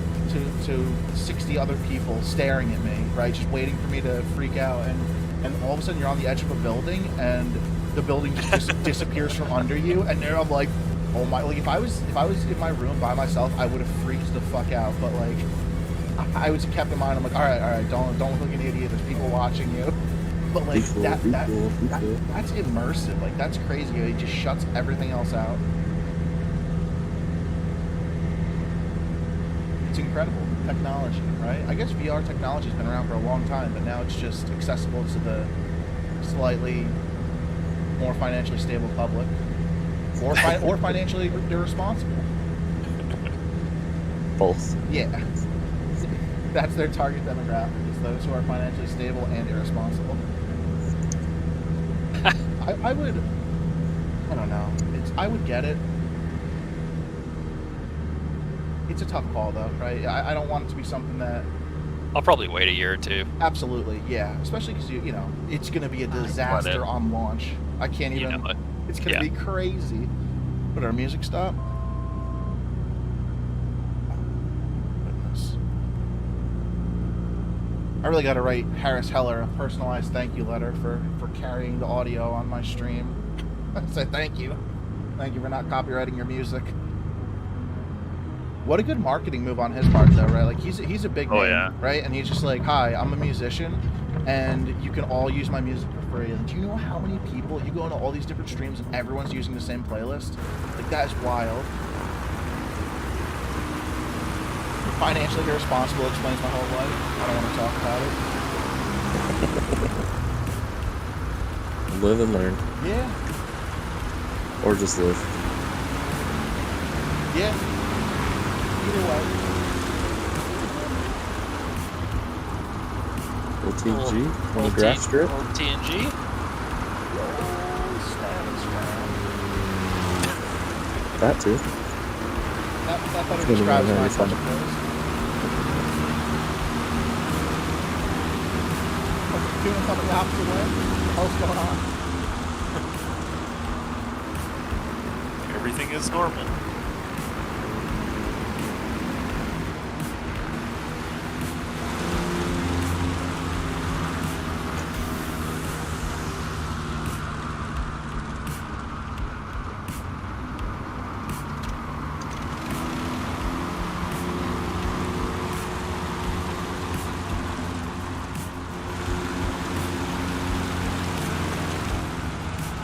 to 60 other people staring at me, right? Just waiting for me to freak out. And all of a sudden you're on the edge of a building and the building just disappears from under you. And there I'm like, oh my, like if I was in my room by myself, I would have freaked the fuck out. But like, I was kept in mind. I'm like, all right, don't look like an idiot. There's people watching you. But like that's immersive. Like that's crazy. It just shuts everything else out. It's incredible technology, right? I guess VR technology has been around for a long time, but now it's just accessible to the slightly more financially stable public, or financially irresponsible. Both. Yeah. That's their target demographic, is those who are financially stable and irresponsible. I don't know. I would get it. It's a tough call, though, right? I don't want it to be something that... I'll probably wait a year or two. Absolutely, yeah. Especially because, you know, it's going to be a disaster on launch. I can't even... You know it. It's going to be crazy. Would our music stop? I really got to write Harris Heller a personalized thank you letter for carrying the audio on my stream. I say thank you. Thank you for not copyrighting your music. What a good marketing move on his part, though, right? Like, he's a big name, right? And he's just like, hi, I'm a musician, and you can all use my music for free. And do you know how many people, you go into all these different streams and everyone's using the same playlist? Like, that is wild. Financially irresponsible explains my whole life. I don't want to talk about it. Live and learn. Yeah. Or just live. Yeah. Either way. OTG on the grass strip. Little TNG. That too. That better Really describes not my very fun. touch of those. Doing something the opposite way? What's going on? Everything is normal.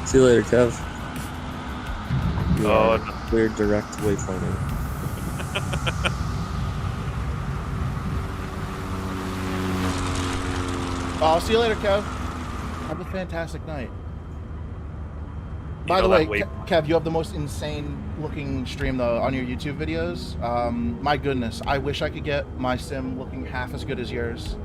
See you later, Kev. You Oh, are no. clear direct waypointing. I'll see you later, Kev. Have a fantastic night. By the know way, that Kev, you have the most insane looking stream though on your YouTube videos. My goodness, I wish I could get my sim looking half as good as yours.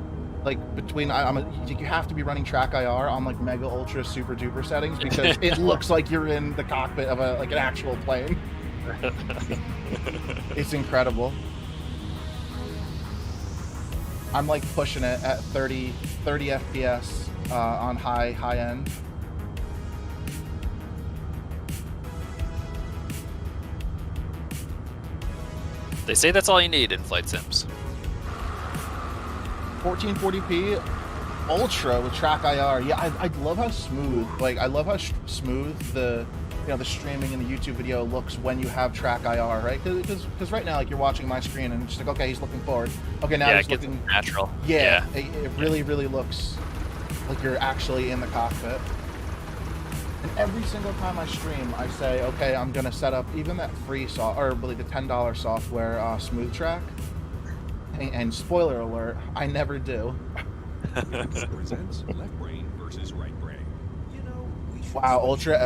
Like between, you have to be running track IR on like mega ultra super duper settings because it looks like you're in the cockpit of an actual plane. It's incredible. I'm like pushing it at 30 FPS on high end. They say that's all you need in flight sims. 1440p ultra with track IR. Yeah, I love how smooth. Like I love how smooth the the streaming in the YouTube video looks when you have track IR, right? Because right now, like you're watching my screen and it's just like, okay, he's looking forward. Okay, now Yeah, he's it gets looking natural. Yeah, it really looks like you're actually in the cockpit. And every single time I stream, I say, okay, I'm gonna set up even that free or really the $10 software, Smooth Track. And spoiler alert, I never do. Presents left brain versus right brain. You know, we should Wow, Ultra